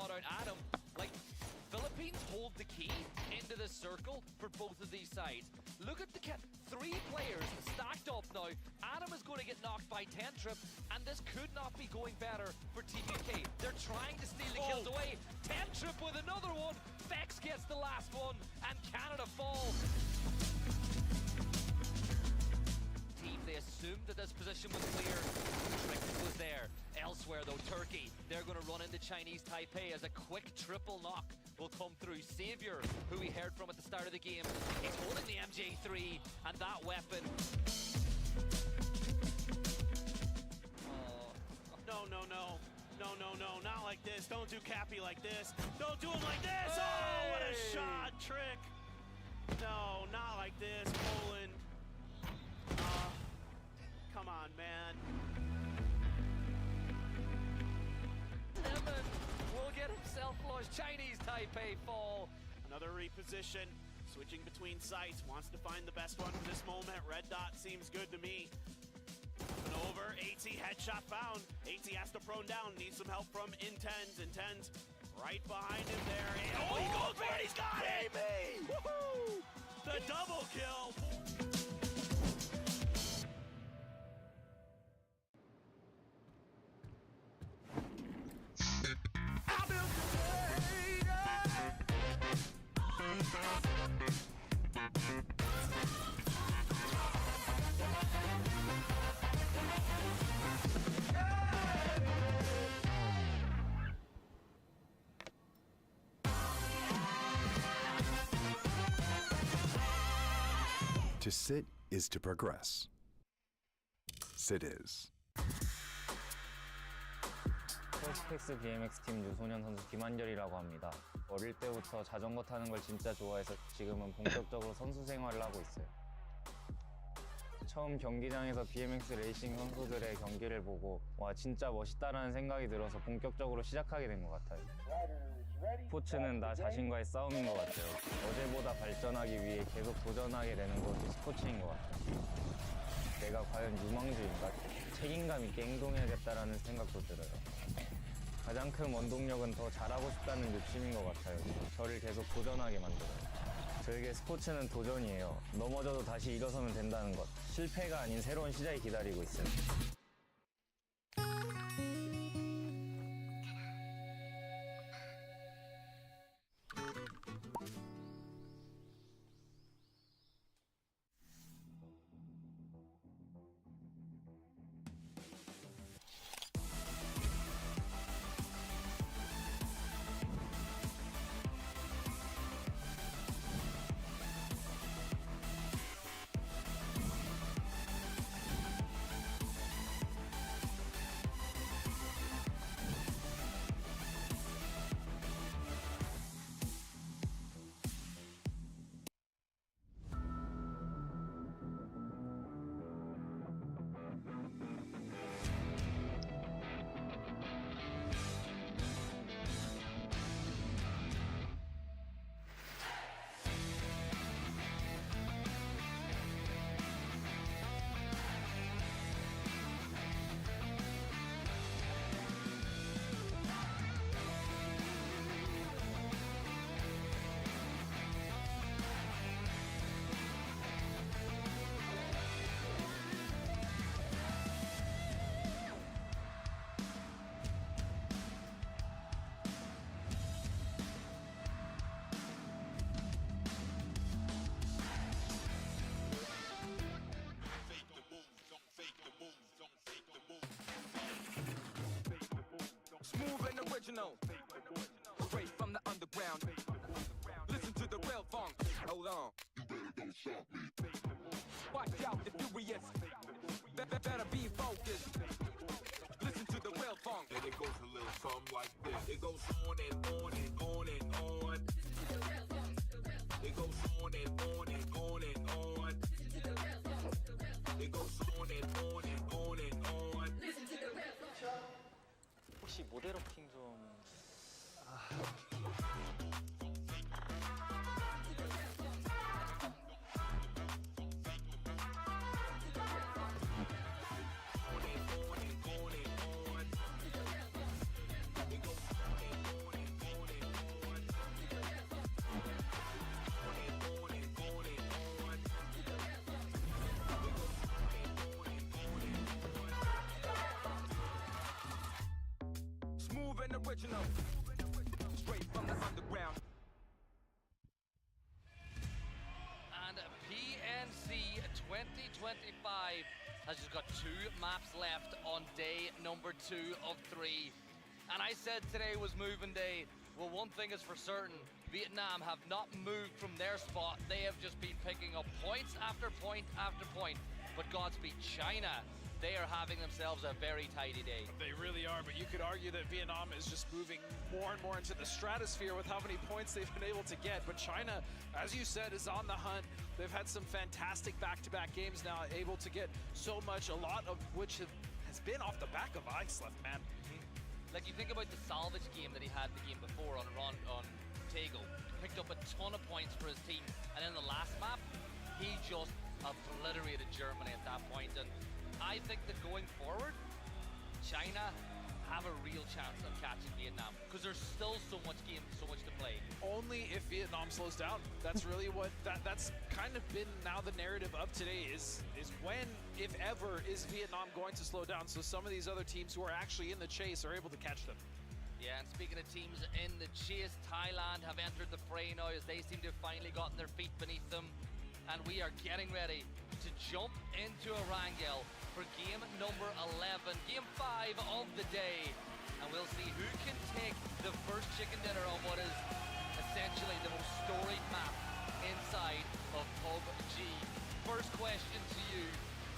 shot out at him. Like, Philippines hold the key into the circle for both of these sides. Look at the three players stacked up now. Adam is going to get knocked by Tentrip, and this could not be going better for Team UK. They're trying to steal the kills away. Tentrip with another one. Vex gets the last one, and Canada fall. Team, they assumed that this position was clear. Trick was there. Elsewhere though, Turkey, they're going to run into Chinese Taipei as a quick triple knock will come through. Savior, who we heard from at the start of the game, is holding the MJ3 and that weapon. No, not like this. Don't do Cappy like this. Don't do him like this. Hey! Oh, what a shot, Trick. No, not like this, Poland. Come on, man. Lemon will get himself flushed. Chinese Taipei fall. Another reposition, switching between sites, wants to find the best one for this moment. Red dot seems good to me. And over, AT headshot found. AT has to prone down, needs some help from Intens. Intens right behind him there. Oh, he goes for it, he's got it! Woohoo! The double kill! To sit is to progress. Sit is. 스페이스 BMX 팀 유소년 선수 김한결이라고 합니다. 어릴 때부터 자전거 타는 걸 진짜 좋아해서 지금은 본격적으로 선수 생활을 하고 있어요. 처음 경기장에서 BMX 레이싱 선수들의 경기를 보고 와 진짜 멋있다라는 생각이 들어서 본격적으로 시작하게 된 것 같아요. 스포츠는 나 자신과의 싸움인 것 같아요. 어제보다 발전하기 위해 계속 도전하게 되는 것이 스포츠인 것 같아요. 내가 과연 유망주인가? 책임감 있게 행동해야겠다라는 생각도 들어요. 가장 큰 원동력은 더 잘하고 싶다는 욕심인 것 같아요. 저를 계속 도전하게 만들어요. 저에게 스포츠는 도전이에요. 넘어져도 다시 일어서면 된다는 것. 실패가 아닌 새로운 시작이 기다리고 있어요. Smooth and original, straight from the underground. Listen to the real funk. Hold on. You better don't stop me. Watch out, the furious. Better be focused. Listen to the real funk. And it goes a little something like this. It goes on and on and on and on. It goes on and on and on and on. It goes on and on and on and on. 혹시 모델업킹 좀... On and on and on and on. It goes on and on and original. Straight from the underground. And PNC 2025 has just got 2 maps left on day number 2 of 3. And I said today was moving day. Well, one thing is for certain, Vietnam have not moved from their spot. They have just been picking up points after point after point. But Godspeed China, they are having themselves a very tidy day. They really are, but you could argue that Vietnam is just moving more and more into the stratosphere with how many points they've been able to get. But China, as you said, is on the hunt. They've had some fantastic back-to-back games now, able to get so much, a lot of which has been off the back of ice left, man. Like, you think about the salvage game that he had the game before on Tego. Picked up a ton of points for his team, and in the last map, he just obliterated Germany at that point. And I think that going forward, China have a real chance of catching Vietnam because there's still so much game, so much to play. Only if Vietnam slows down. That's really what that's kind of been now the narrative of today is when, if ever, is Vietnam going to slow down so some of these other teams who are actually in the chase are able to catch them. Yeah, and speaking of teams in the chase, Thailand have entered the fray now as they seem to have finally gotten their feet beneath them. And we are getting ready to jump into Erangel for game number 11, game 5 of the day. And we'll see who can take the first chicken dinner on what is essentially the most storied map inside of PUBG. First question to you.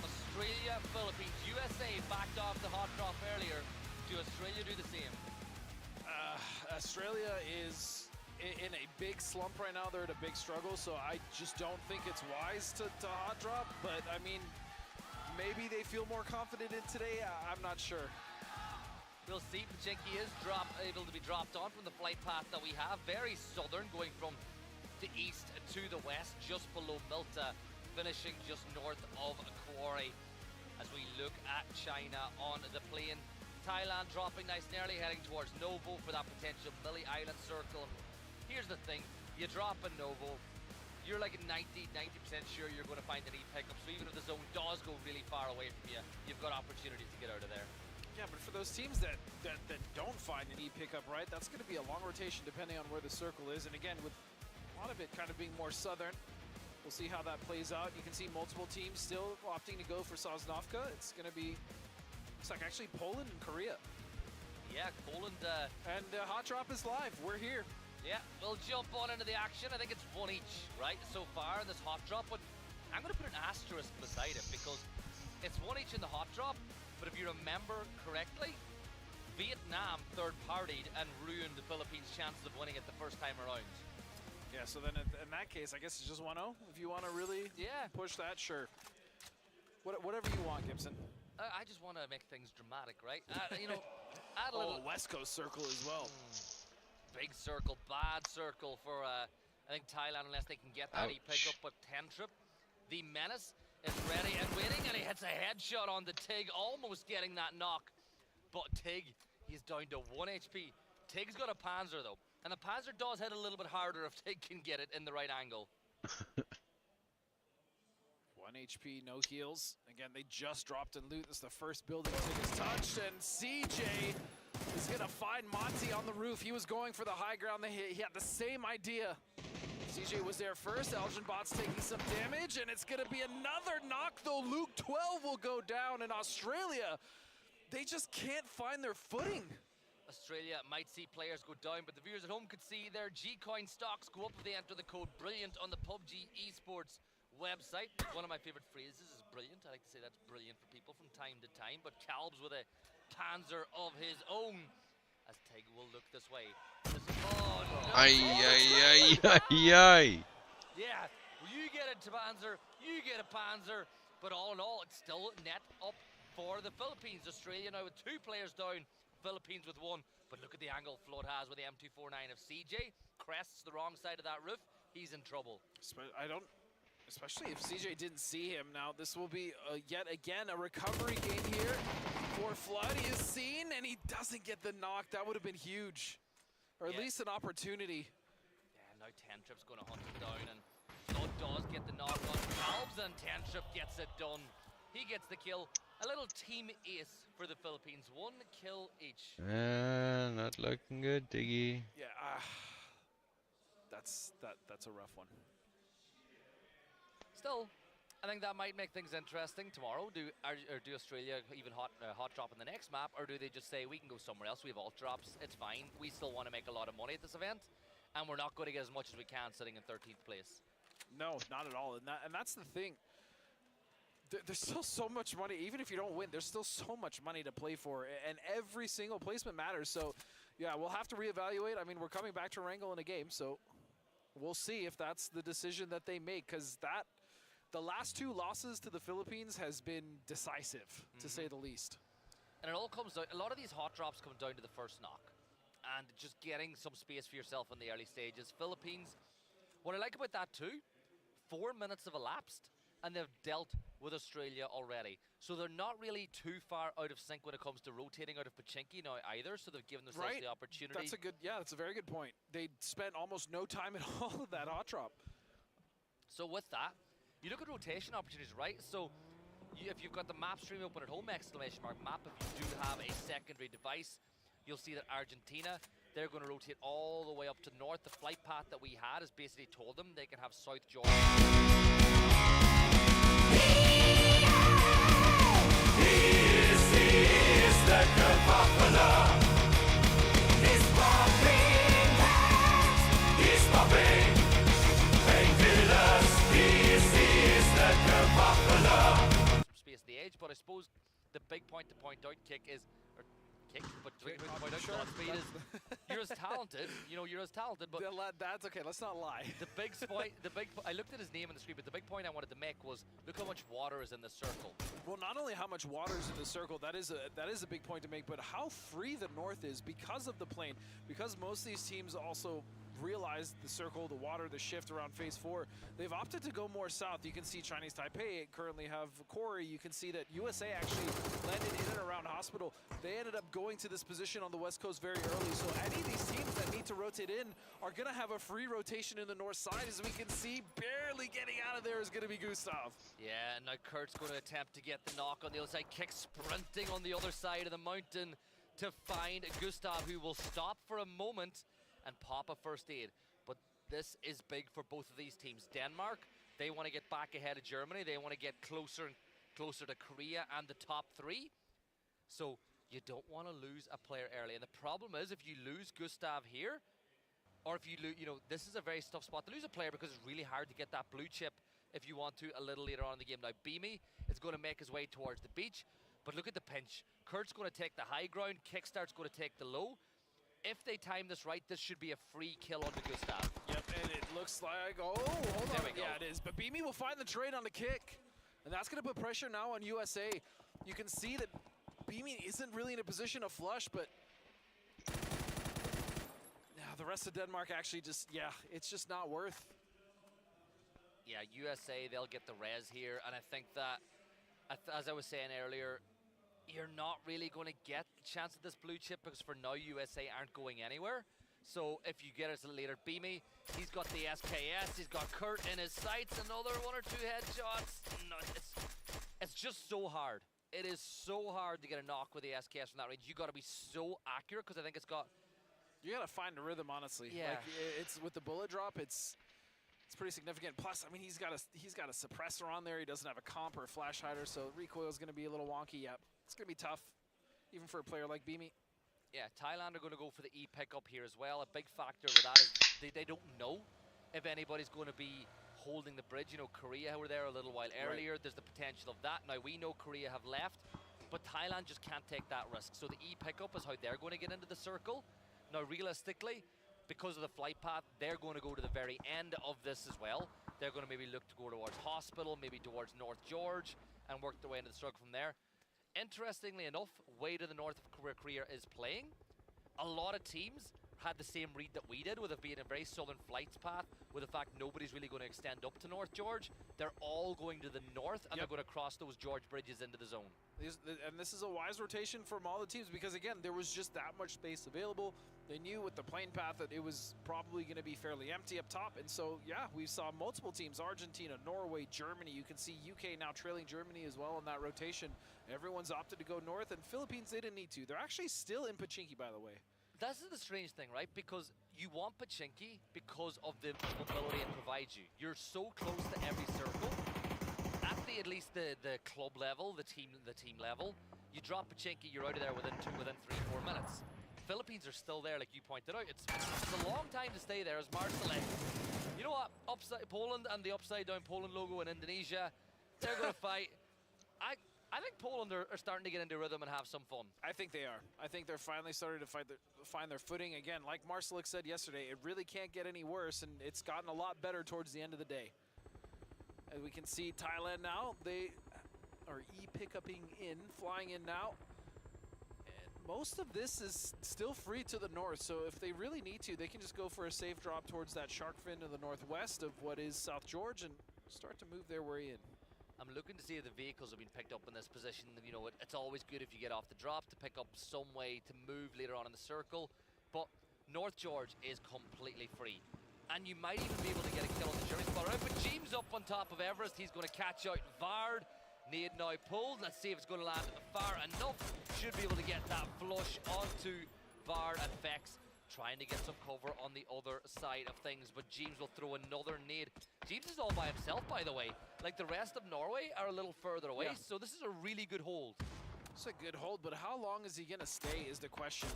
Australia, Philippines, USA backed off the hot drop earlier. Do Australia do the same? Australia is in a big slump right now. They're at a big struggle, so I just don't think it's wise to hot drop. But I mean, maybe they feel more confident in today. I'm not sure. We'll see. Pachinki is able to be dropped on from the flight path that we have. Very southern, going from the east to the west, just below Milta, finishing just north of Quarry. As we look at China on the plane, Thailand dropping nice and early, heading towards Novo for that potential Millie Island circle. Here's the thing, you drop a Novo, you're like 90% sure you're going to find an E-pickup, so even if the zone does go really far away from you, you've got opportunities to get out of there. Yeah, but for those teams that don't find an E-pickup, right, that's going to be a long rotation depending on where the circle is. And again, with a lot of it kind of being more southern, we'll see how that plays out. You can see multiple teams still opting to go for Sosnovka. It's going to be, looks like actually Poland and Korea. Yeah, Poland. And Hot Drop is live. We're here. Yeah, we'll jump on into the action. I think it's 1 each, right, so far in this hot drop. But I'm going to put an asterisk beside it because it's 1 each in the hot drop. But if you remember correctly, Vietnam third-partied and ruined the Philippines' chances of winning it the first time around. Yeah, so then in that case, I guess it's just 1-0. If you want to really push that, sure. Whatever you want, Gibson. I just want to make things dramatic, right? You know, add a little... West Coast circle as well. Big circle, bad circle for, I think, Thailand, unless they can get that E-pickup. But Tentrip, the menace, is ready and waiting, and he hits a headshot on the Tig, almost getting that knock. But Tig, he's down to 1 HP. Tig's got a Panzer, though. And the Panzer does hit a little bit harder if Tig can get it in the right angle. 1 HP, no heals. Again, they just dropped in loot. This is the first building Tig has touched, and CJ is gonna find Monty on the roof. He was going for the high ground. He had the same idea. CJ was there first. Elgin Bot's taking some damage, and it's gonna be another knock, though. Luke 12 will go down in Australia. They just can't find their footing. Australia might see players go down, but the viewers at home could see their G-Coin stocks go up if they enter the code BRILLIANT on the PUBG Esports website. One of my favorite phrases is brilliant. I like to say that's brilliant for people from time to time, but Calbs with a Panzer of his own. As Tig will look this way. Oh, no. Yeah, you get a Panzer, you get a Panzer, but all in all, it's still net up for the Philippines. Australia now with 2 players down, Philippines with 1. But look at the angle Flood has with the M249 of CJ. Crests the wrong side of that roof. He's in trouble. Especially if CJ didn't see him. Now, this will be yet again a recovery game here for Flood. He is seen, and he doesn't get the knock. That would have been huge, or at least an opportunity. Yeah, now Tentrip's going to hunt him down, and Flood does get the knock on Calbs, and Tentrip gets it done. He gets the kill. A little team ace for the Philippines. 1 kill each. Not looking good, Diggy. Yeah, that's a rough one. Still, I think that might make things interesting tomorrow. Do Australia even hot drop in the next map, or do they just say we can go somewhere else? We have alt drops. It's fine. We still want to make a lot of money at this event, and we're not going to get as much as we can sitting in 13th place. No, not at all. And that's the thing. There's still so much money. Even if you don't win, there's still so much money to play for, and every single placement matters. So, yeah, we'll have to reevaluate. I mean, we're coming back to Wrangle in a game, so we'll see if that's the decision that they make, because the last 2 losses to the Philippines has been decisive, to say the least. And it all comes down, a lot of these hot drops come down to the first knock, and just getting some space for yourself in the early stages. Philippines, what I like about that too, 4 minutes have elapsed, and they've dealt with Australia already. So they're not really too far out of sync when it comes to rotating out of Pachinki now either, so they've given themselves the opportunity. That's a very good point. They spent almost no time at all of that hot drop. So with that, you look at rotation opportunities, right? So if you've got the map stream open at home, !map, if you do have a secondary device, you'll see that Argentina, they're going to rotate all the way up to north. The flight path that we had has basically told them they can have South Georgia. This is the Popular. It's popping heads. It's popping painkillers. This is the Popular. Space the edge, but I suppose the big point to point out but Sean Speed is you're as talented, you're as talented, but that's okay. Let's not lie. I looked at his name on the screen, but the big point I wanted to make was look how much water is in the circle. Well, not only how much water is in the circle, that is a big point to make, but how free the north is because of the plane, because most of these teams also realized the circle, the water, the shift around phase 4. They've opted to go more south. You can see Chinese Taipei currently have Corey. You can see that USA actually landed in and around Hospital. They ended up going to this position on the west coast very early. So any of these teams that need to rotate in are going to have a free rotation in the north side. As we can see, barely getting out of there is going to be Gustav. Yeah, and now Kurt's going to attempt to get the knock on the other side. Kick sprinting on the other side of the mountain to find Gustav, who will stop for a moment and pop a first aid. But this is big for both of these teams. Denmark, they want to get back ahead of Germany. They want to get closer and closer to Korea and the top 3. So you don't want to lose a player early. And the problem is if you lose Gustav here, or if you lose, this is a very tough spot to lose a player because it's really hard to get that blue chip if you want to a little later on in the game. Now Beamy is going to make his way towards the beach, but look at the pinch. Kurt's going to take the high ground, Kickstart's going to take the low. If they time this right, this should be a free kill onto Gustav. Yep, and it looks like, hold on. Yeah, it is. But Beamy will find the trade on the kick. And that's going to put pressure now on USA. You can see that Beamy isn't really in a position to flush, but now the rest of Denmark actually just, it's just not worth. Yeah, USA, they'll get the res here. And I think that, as I was saying earlier, you're not really going to get a chance at this blue chip because for now USA aren't going anywhere. So if you get it later, Beamy, he's got the SKS, he's got Kurt in his sights, another 1 or 2 headshots. No, it's just so hard. It is so hard to get a knock with the SKS from that range. You got to be so accurate because I think it's got. You got to find the rhythm, honestly. Yeah. Like it's with the bullet drop, it's pretty significant. Plus, I mean, he's got a suppressor on there. He doesn't have a comp or a flash hider, so recoil is going to be a little wonky. Yeah, it's going to be tough, even for a player like Beamy. Yeah, Thailand are going to go for the E pickup here as well. A big factor with that is they don't know if anybody's going to be holding the bridge. Korea were there a little while earlier. Right. There's the potential of that. Now, we know Korea have left, but Thailand just can't take that risk. So the E pickup is how they're going to get into the circle. Now, realistically, because of the flight path, they're going to go to the very end of this as well. They're going to maybe look to go towards Hospital, maybe towards North George, and work their way into the circle from there. Interestingly enough, way to the north of where Korea is playing, a lot of teams had the same read that we did with it being a very southern flights path, with the fact nobody's really going to extend up to North George. They're all going to the north, and they're going to cross those George bridges into the zone. And this is a wise rotation from all the teams because, again, there was just that much space available. They knew with the plane path that it was probably going to be fairly empty up top. And so, yeah, we saw multiple teams, Argentina, Norway, Germany. You can see UK now trailing Germany as well in that rotation. Everyone's opted to go north, and Philippines, they didn't need to. They're actually still in Pachinki, by the way. this is the strange thing, right? Because you want Pachinki because of the mobility it provides you. You're so close to every circle. At least the club level, the team level, you drop Pachinki, you're out of there within 3-4 minutes. Philippines are still there, like you pointed out. It's a long time to stay there as Marcellus. You know what? Poland and the upside down Poland logo in Indonesia, they're going to fight. I think Poland are starting to get into rhythm and have some fun. I think they are. I think they're finally starting to find their footing. Again, like Marcellus said yesterday, it really can't get any worse, and it's gotten a lot better towards the end of the day. As we can see, Thailand now, they are flying in now. And most of this is still free to the north, so if they really need to, they can just go for a safe drop towards that shark fin to the northwest of what is South George and start to move their way in. I'm looking to see if the vehicles have been picked up in this position. You know, it's always good if you get off the drop to pick up some way to move later on in the circle, but North George is completely free. And you might even be able to get a kill on the jury spot. Right, but James up on top of Everest. He's going to catch out Vard. Nade now pulled. Let's see if it's going to land far enough. Should be able to get that flush onto Vard and Vex. Trying to get some cover on the other side of things. But James will throw another nade. James is all by himself, by the way. Like the rest of Norway are a little further away. Yeah. So this is a really good hold. It's a good hold, but how long is he going to stay is the question.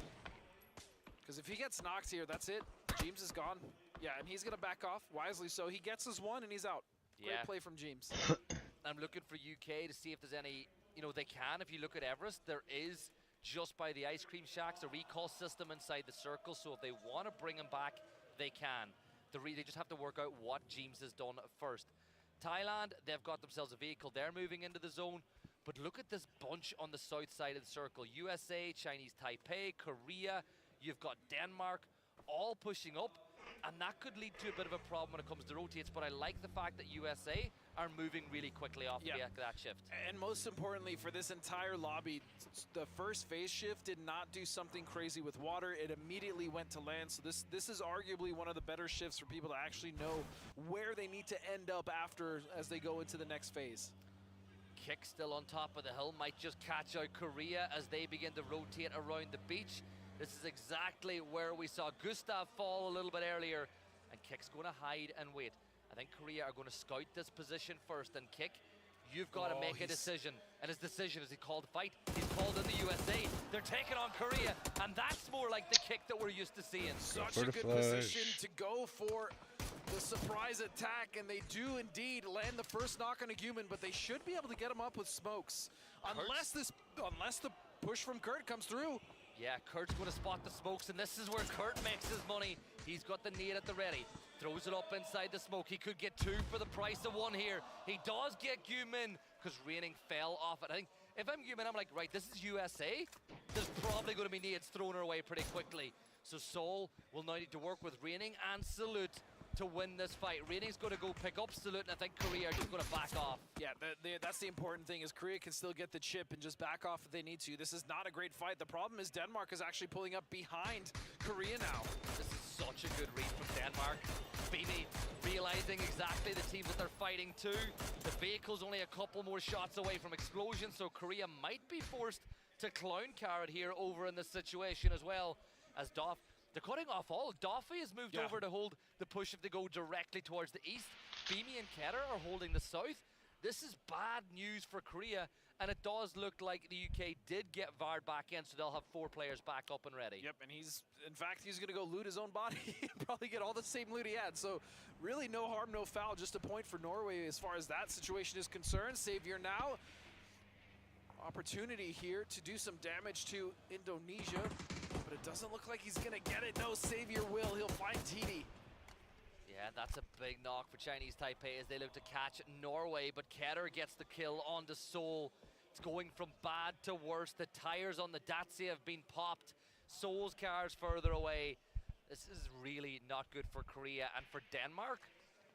Because if he gets knocked here, that's it. James is gone. Yeah, and he's going to back off, wisely so. He gets his one, and he's out. Great play from James. I'm looking for UK to see if there's any, you know, they can. If you look at Everest, there is, just by the ice cream shacks, a recall system inside the circle. So if they want to bring him back, they can. They just have to work out what James has done first. Thailand, they've got themselves a vehicle. They're moving into the zone. But look at this bunch on the south side of the circle. USA, Chinese Taipei, Korea, you've got Denmark, all pushing up. And that could lead to a bit of a problem when it comes to rotates, but I like the fact that USA are moving really quickly off that shift. And most importantly, for this entire lobby, the first phase shift did not do something crazy with water. It immediately went to land, so this is arguably one of the better shifts for people to actually know where they need to end up after as they go into the next phase. Kick still on top of the hill, might just catch out Korea as they begin to rotate around the beach. This is exactly where we saw Gustav fall a little bit earlier, and Kick's going to hide and wait. I think Korea are going to scout this position first, and Kick, you've got to make a decision. And his decision is he called fight. He's called in the USA. They're taking on Korea, and that's more like the Kick that we're used to seeing. Such a good position to go for the surprise attack, and they do indeed land the first knock on a human, but they should be able to get him up with smokes. Unless the push from Kurt comes through. Yeah, Kurt's going to spot the smokes, and this is where Kurt makes his money. He's got the nade at the ready. Throws it up inside the smoke. He could get two for the price of one here. He does get Gumin, because Raining fell off it. I think if I'm Gumin, I'm like, right, this is USA. There's probably going to be nades thrown her away pretty quickly. So Sol will now need to work with Raining and Salute to win this fight. Raining's going to go pick up Salute, and I think Korea are just going to back off. Yeah, that's the important thing, is Korea can still get the chip and just back off if they need to. This is not a great fight. The problem is Denmark is actually pulling up behind Korea now. This is such a good read from Denmark. Beanie realizing exactly the teams that they're fighting to. The vehicle's only a couple more shots away from explosion, so Korea might be forced to clown Carrot here over in this situation as well, as Doff. They're cutting off all. Doffy has moved over to hold the push if they go directly towards the east. Beamy and Keter are holding the south. This is bad news for Korea, and it does look like the UK did get Vard back in, so they'll have 4 players back up and ready. Yep, and in fact, he's going to go loot his own body and probably get all the same loot he had. So really no harm, no foul, just a point for Norway as far as that situation is concerned. Savior now. Opportunity here to do some damage to Indonesia, but it doesn't look like he's gonna get it. No, Savior will. He'll find TD. Yeah, that's a big knock for Chinese Taipei as they look to catch Norway, but Keter gets the kill onto Seoul. It's going from bad to worse. The tires on the Dacia have been popped. Seoul's car's further away. This is really not good for Korea, and for Denmark,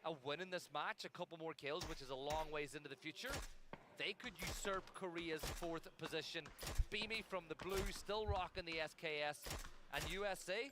a win in this match, a couple more kills, which is a long ways into the future. They could usurp Korea's 4th position. Beamy from the blue, still rocking the SKS. And USA,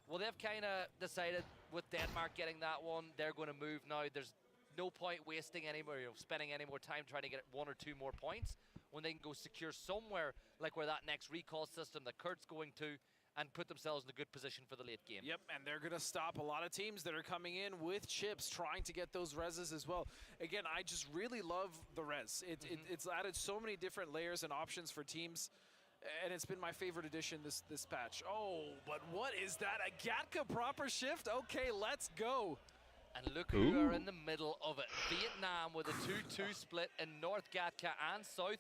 well, they've kind of decided with Denmark getting that one, they're going to move now. There's no point wasting any more, spending any more time trying to get 1 or 2 more points when they can go secure somewhere like where that next recall system that Kurt's going to and put themselves in a good position for the late game. Yep, and they're going to stop a lot of teams that are coming in with chips, trying to get those reses as well. Again, I just really love the res. It's added so many different layers and options for teams, and it's been my favorite addition this patch. Oh, but what is that? A Gatka proper shift? Okay, let's go. And look who are in the middle of it. Vietnam with a 2-2 split in North Gatka and South.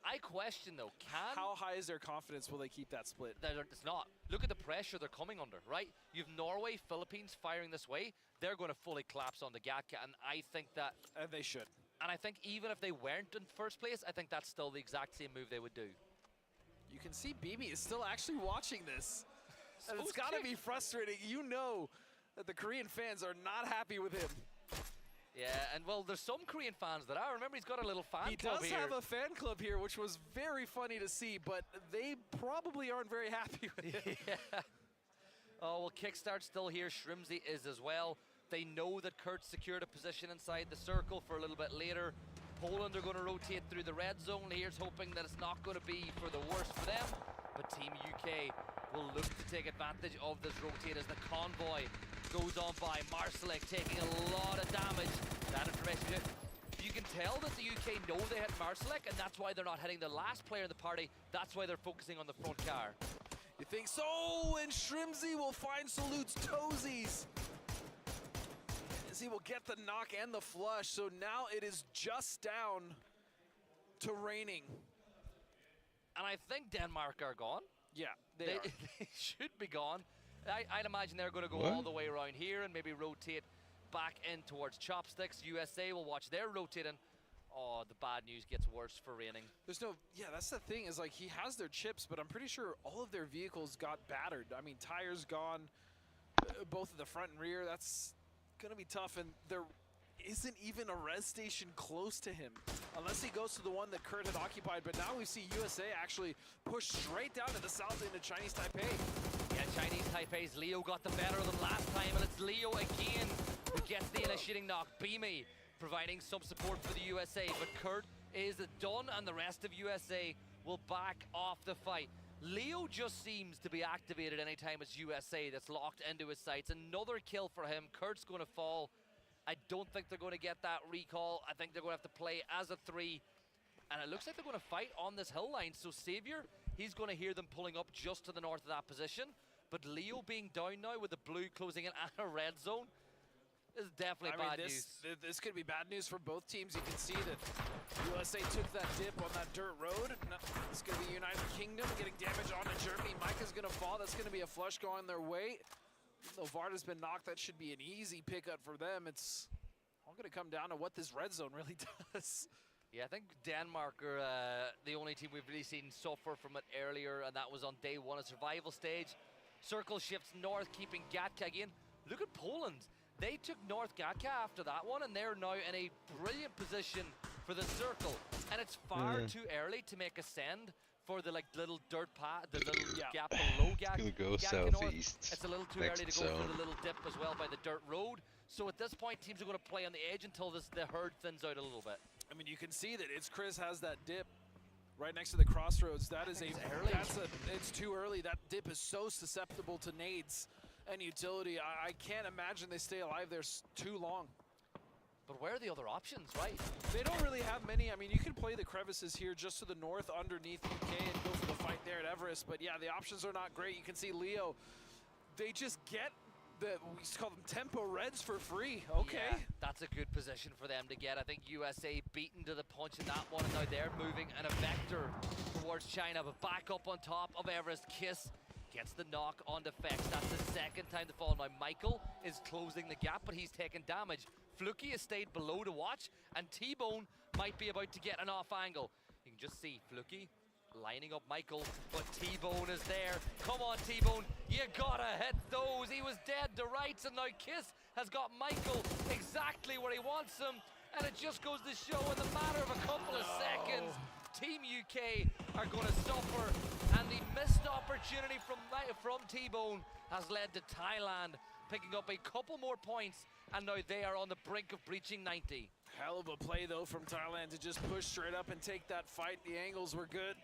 I question though, how high is their confidence? Will they keep that split? It's not. Look at the pressure they're coming under, right? You've Norway, Philippines firing this way. They're going to fully collapse on the Gatka, and I think that... And they should. And I think even if they weren't in first place, I think that's still the exact same move they would do. You can see BB is still actually watching this. And it's got to be frustrating. You know that the Korean fans are not happy with him. Yeah, and well, there's some Korean fans that are. Remember, he's got a little fan club here. He does have a fan club here, which was very funny to see, but they probably aren't very happy with him. Yeah. Oh, well, Kickstart still here. Shrimsy is as well. They know that Kurt secured a position inside the circle for a little bit later. Poland are going to rotate through the red zone. Here's hoping that it's not going to be for the worst for them. But Team UK will look to take advantage of this rotate as the convoy goes on by. Marsalek taking a lot of damage. That information, you can tell that the UK know they hit Marsalek, and that's why they're not hitting the last player in the party. That's why they're focusing on the front car. You think so? And Shrimsy will find Salutes Toesies, as he will get the knock and the flush. So now it is just down to raining. And I think Denmark are gone. Yeah, they should be gone. I'd imagine they're going to go all the way around here and maybe rotate back in towards Chopsticks. USA will watch their rotating. Oh, the bad news gets worse for raining. There's no, yeah, that's the thing, is like he has their chips, but I'm pretty sure all of their vehicles got battered. I mean, tires gone, both of the front and rear. That's going to be tough, and there isn't even a res station close to him, unless he goes to the one that Kurt had occupied. But now we see USA actually push straight down to the south into Chinese Taipei. Yeah, Chinese Taipei's Leo got the better of them last time, and it's Leo again who gets the initiating knock. Beamy providing some support for the USA, but Kurt is done, and the rest of USA will back off the fight. Leo just seems to be activated anytime it's USA that's locked into his sights. Another kill for him. Kurt's going to fall. I don't think they're going to get that recall. I think they're going to have to play as a 3. And it looks like they're going to fight on this hill line. So Savior, he's going to hear them pulling up just to the north of that position. But Leo being down now with the blue closing in and a red zone is definitely bad news. This could be bad news for both teams. You can see that USA took that dip on that dirt road. It's going to be United Kingdom getting damage onto Germany. Micah's going to fall. That's going to be a flush going their way. Though Varda's been knocked, that should be an easy pickup for them. It's all going to come down to what this red zone really does. Yeah, I think Denmark are the only team we've really seen suffer from it earlier, and that was on day 1 of survival stage. Circle shifts north, keeping Gatka again. Look at Poland. They took North Gatka after that one, and they're now in a brilliant position for the circle. And it's far too early to make a send for the little dirt path, the little gap below Gatka. Go Gatka southeast. North. It's a little too early to go through the little dip as well by the dirt road. So at this point, teams are going to play on the edge until the herd thins out a little bit. I mean, you can see that it's Chris has that dip right next to the crossroads. That is it's too early. That dip is so susceptible to nades and utility. I can't imagine they stay alive there too long. But where are the other options, right? They don't really have many. I mean, you can play the crevices here just to the north underneath UK and go for the fight there at Everest. But yeah, the options are not great. You can see Leo, they just get we call them tempo reds for free. Okay. Yeah, that's a good position for them to get. I think USA beaten to the punch in that one, and now they're moving in a vector towards China. But back up on top of Everest, Kiss gets the knock on Defex. That's the second time to fall. Now Michael is closing the gap, but he's taking damage. Fluky has stayed below to watch, and T-Bone might be about to get an off angle. You can just see Fluky lining up Michael, but T-Bone is there. Come on, T-Bone, you gotta hit those. He was dead to rights, and now Kiss has got Michael exactly where he wants him, and it just goes to show in the matter of a couple of seconds, Team UK are going to suffer, and the missed opportunity from T-Bone has led to Thailand picking up a couple more points, and now they are on the brink of breaching 90. Hell of a play, though, from Thailand to just push straight up and take that fight. The angles were good.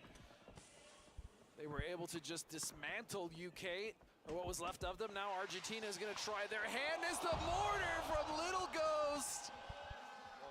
They were able to just dismantle UK, or what was left of them. Now Argentina is going to try their hand as the mortar from Little Ghost.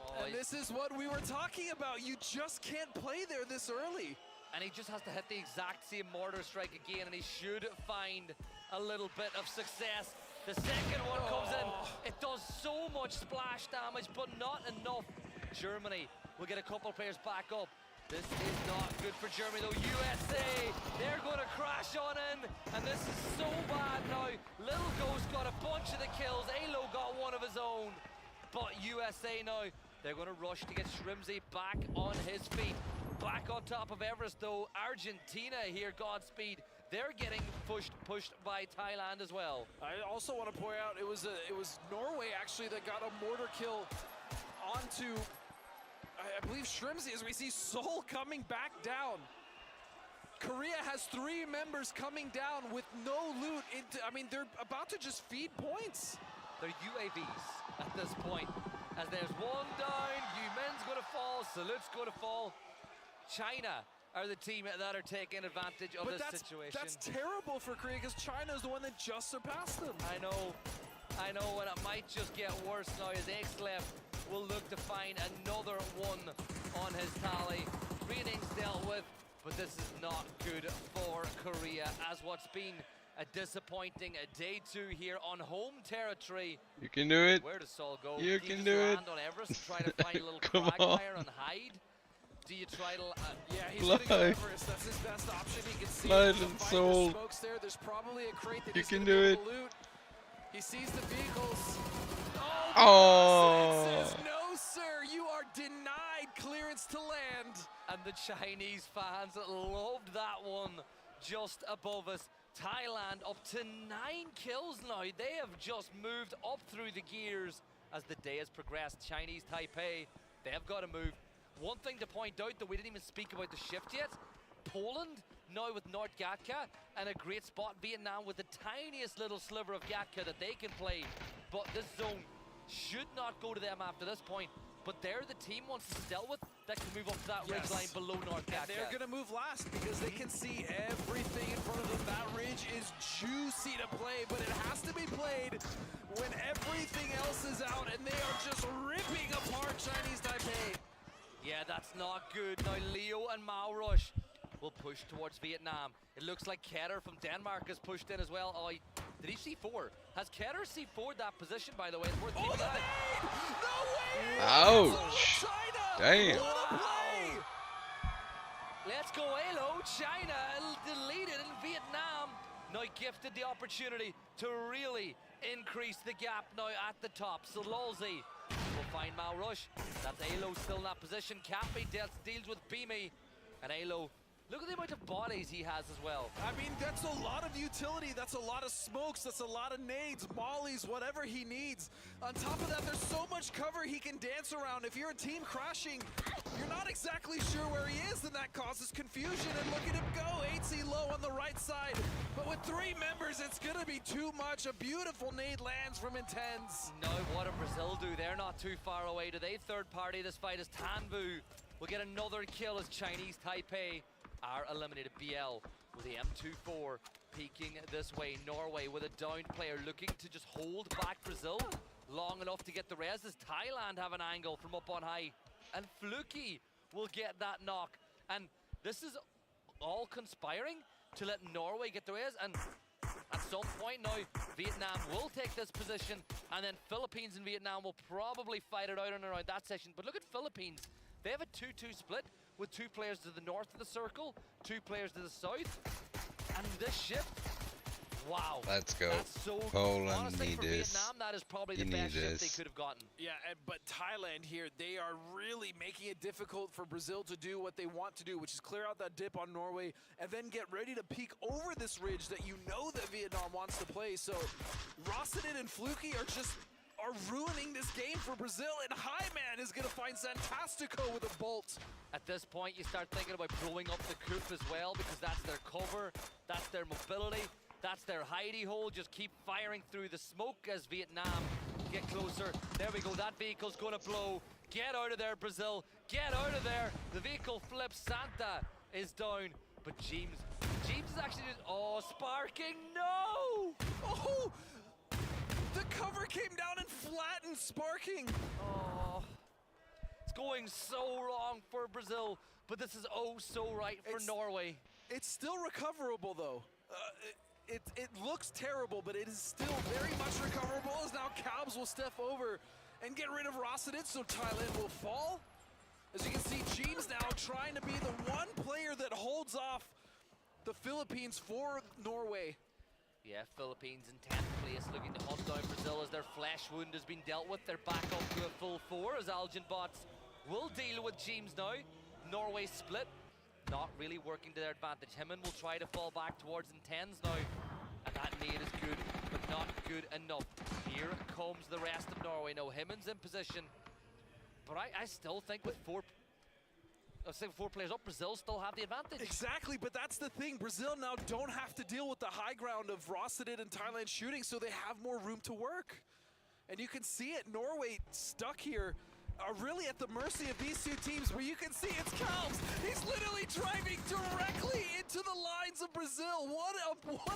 Oh, And this is what we were talking about. You just can't play there this early. And he just has to hit the exact same mortar strike again, and he should find a little bit of success. The second one comes in. It does so much splash damage, but not enough. Germany will get a couple players back up. This is not good for Germany though. USA, they're going to crash on in, and this is so bad now. Little Ghost got a bunch of the kills. Alo got one of his own, but USA now, they're going to rush to get Shrimsy back on his feet. Back on top of Everest though, Argentina here, Godspeed. They're getting pushed by Thailand as well. I also want to point out it was Norway actually that got a mortar kill onto, I believe, Shrimsy, as we see Seoul coming back down. Korea has 3 members coming down with no loot. I mean, they're about to just feed points. They're UAVs at this point. As there's one down, Yumen's going to fall, Salut's going to fall. China are the team that are taking advantage of this situation. That's terrible for Korea because China is the one that just surpassed them. I know, and it might just get worse now as Xlef will look to find another one on his tally. Reading's dealt with, but this is not good for Korea as what's been a disappointing day 2 here on home territory. You can do it. Where does Saul go? You Do can just do it. land on Everest and try to find a little Come quagmire on. and hide? Do you try to... Yeah, he's gonna go Fly. Everest. That's his best option. He can see Fly the and fighter soul. smokes there. There's probably a crate that You he's can gonna do be it. able to loot. He sees the vehicles. Oh. It says, no, sir, you are denied clearance to land. And the Chinese fans loved that one just above us. Thailand up to 9 kills now. They have just moved up through the gears as the day has progressed. Chinese Taipei, they have got to move. One thing to point out that we didn't even speak about the shift yet. Poland now with North Gatka, and a great spot. Vietnam with the tiniest little sliver of Gatka that they can play. But this zone should not go to them after this point. But they're the team once it's dealt with that can move up to that ridge line below North Gatka. They're gonna move last because they can see everything in front of them. That ridge is juicy to play, but it has to be played when everything else is out and they are just ripping apart Chinese Taipei. Yeah, that's not good. Now Leo and Mao Rush will push towards Vietnam. It looks like Keter from Denmark has pushed in as well. Oh, did he C4? Has Keter C4'd that position, by the way? It's worth keeping an eye. No way! Ouch. China! Damn. What a play! Let's go Alo, China deleted in Vietnam. Now gifted the opportunity to really increase the gap now at the top. So Lolzy will find Mao Rush. That's Alo still in that position. Cappy deals with Beamy. And Alo, look at the amount of bodies he has as well. I mean, that's a lot of utility. That's a lot of smokes. That's a lot of nades, mollies, whatever he needs. On top of that, there's so much cover he can dance around. If you're a team crashing, you're not exactly sure where he is, then that causes confusion. And look at him go. 8C low on the right side. But with 3 members, it's going to be too much. A beautiful nade lands from Intense. No, what do Brazil do? They're not too far away. Do they third party this fight as Tanvu will get another kill as Chinese Taipei are eliminated. BL with the M24 peeking this way. Norway with a downed player looking to just hold back Brazil long enough to get the res as Thailand have an angle from up on high. And Fluky will get that knock. And this is all conspiring to let Norway get the res. And at some point now, Vietnam will take this position. And then Philippines and Vietnam will probably fight it out and around that section. But look at Philippines. They have a 2-2 split with 2 players to the north of the circle, 2 players to the south, and this shift, wow. Let's go. That's so Poland good. Honestly, need for this. Vietnam, that is probably You the best need shift they this. could have gotten. Yeah, but Thailand here, they are really making it difficult for Brazil to do what they want to do, which is clear out that dip on Norway and then get ready to peek over this ridge that you know that Vietnam wants to play. So Rossinen and Fluky are ruining this game for Brazil, and Highman is going to find Santastico with a bolt. At this point, you start thinking about blowing up the coop as well, because that's their cover, that's their mobility, that's their hidey hole. Just keep firing through the smoke as Vietnam get closer. There we go, that vehicle's going to blow. Get out of there, Brazil. Get out of there. The vehicle flips. Santa is down, but James James is actually just, oh, sparking, no! Oh! The cover came down and flattened Sparking. Oh, it's going so wrong for Brazil, but this is oh so right for Norway. It's still recoverable though. It looks terrible, but it is still very much recoverable as now Cabs will step over and get rid of Rosidit, so Thailand will fall. As you can see, James now trying to be the one player that holds off the Philippines for Norway. Yeah, Philippines in 10th place, looking to hunt down Brazil as their flesh wound has been dealt with. They're back up to a full 4 as Algin Bots will deal with James now. Norway split, not really working to their advantage. Himmen will try to fall back towards Intens now. And that nade is good, but not good enough. Here comes the rest of Norway. Now Himmen's in position, but I still think with four players up, Brazil still have the advantage. Exactly, but that's the thing. Brazil now don't have to deal with the high ground of Rosidit and Thailand shooting, so they have more room to work. And you can see it, Norway stuck here, are really at the mercy of these two teams, where you can see it's Calves. He's literally driving directly into the lines of Brazil. What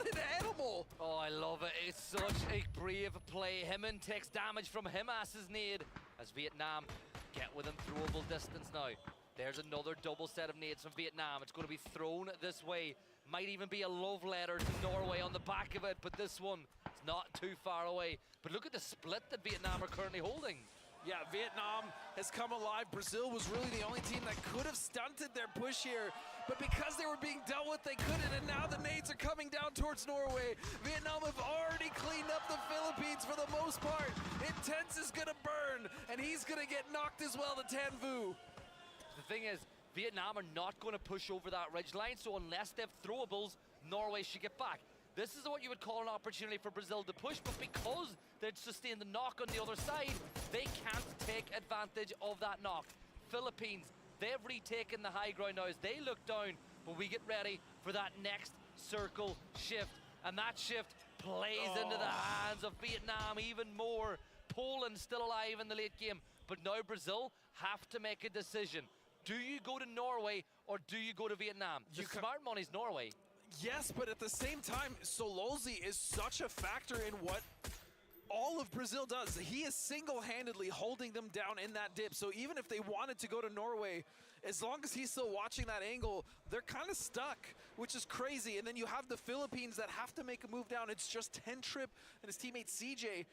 an animal. Oh, I love it. It's such a brave play. Himmen takes damage from Himas's nade as Vietnam get within throwable distance now. There's another double set of nades from Vietnam. It's going to be thrown this way. Might even be a love letter to Norway on the back of it, but this one is not too far away. But look at the split that Vietnam are currently holding. Yeah, Vietnam has come alive. Brazil was really the only team that could have stunted their push here, but because they were being dealt with, they couldn't, and now the nades are coming down towards Norway. Vietnam have already cleaned up the Philippines for the most part. Intense is gonna burn, and he's gonna get knocked as well to Tan Vu. The thing is, Vietnam are not going to push over that ridge line, so unless they have throwables, Norway should get back. This is what you would call an opportunity for Brazil to push, but because they'd sustained the knock on the other side, they can't take advantage of that knock. Philippines, they've retaken the high ground now as they look down, but we get ready for that next circle shift. And that shift plays into the hands of Vietnam even more. Poland still alive in the late game, but now Brazil have to make a decision. Do you go to Norway or do you go to Vietnam? The smart money's Norway. Yes, but at the same time, Solozzi is such a factor in what all of Brazil does. He is single-handedly holding them down in that dip. So even if they wanted to go to Norway, as long as he's still watching that angle, they're kind of stuck, which is crazy. And then you have the Philippines that have to make a move down. It's just Tentrip and his teammate CJ,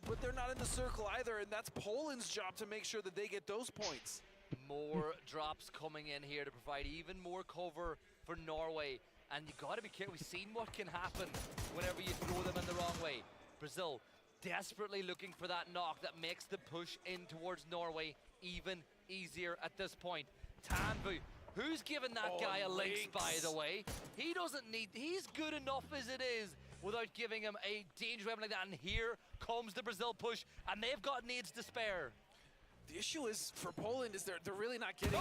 but they're not in the circle either, and that's Poland's job to make sure that they get those points. More drops coming in here to provide even more cover for Norway. And you got to be careful. We've seen what can happen whenever you throw them in the wrong way. Brazil desperately looking for that knock that makes the push in towards Norway even easier at this point. Tan Vu, who's given that guy a lynx, by the way. He doesn't need, he's good enough as it is without giving him a dangerous weapon like that. And here comes the Brazil push, and they've got nades to spare. The issue is for Poland is they're really not getting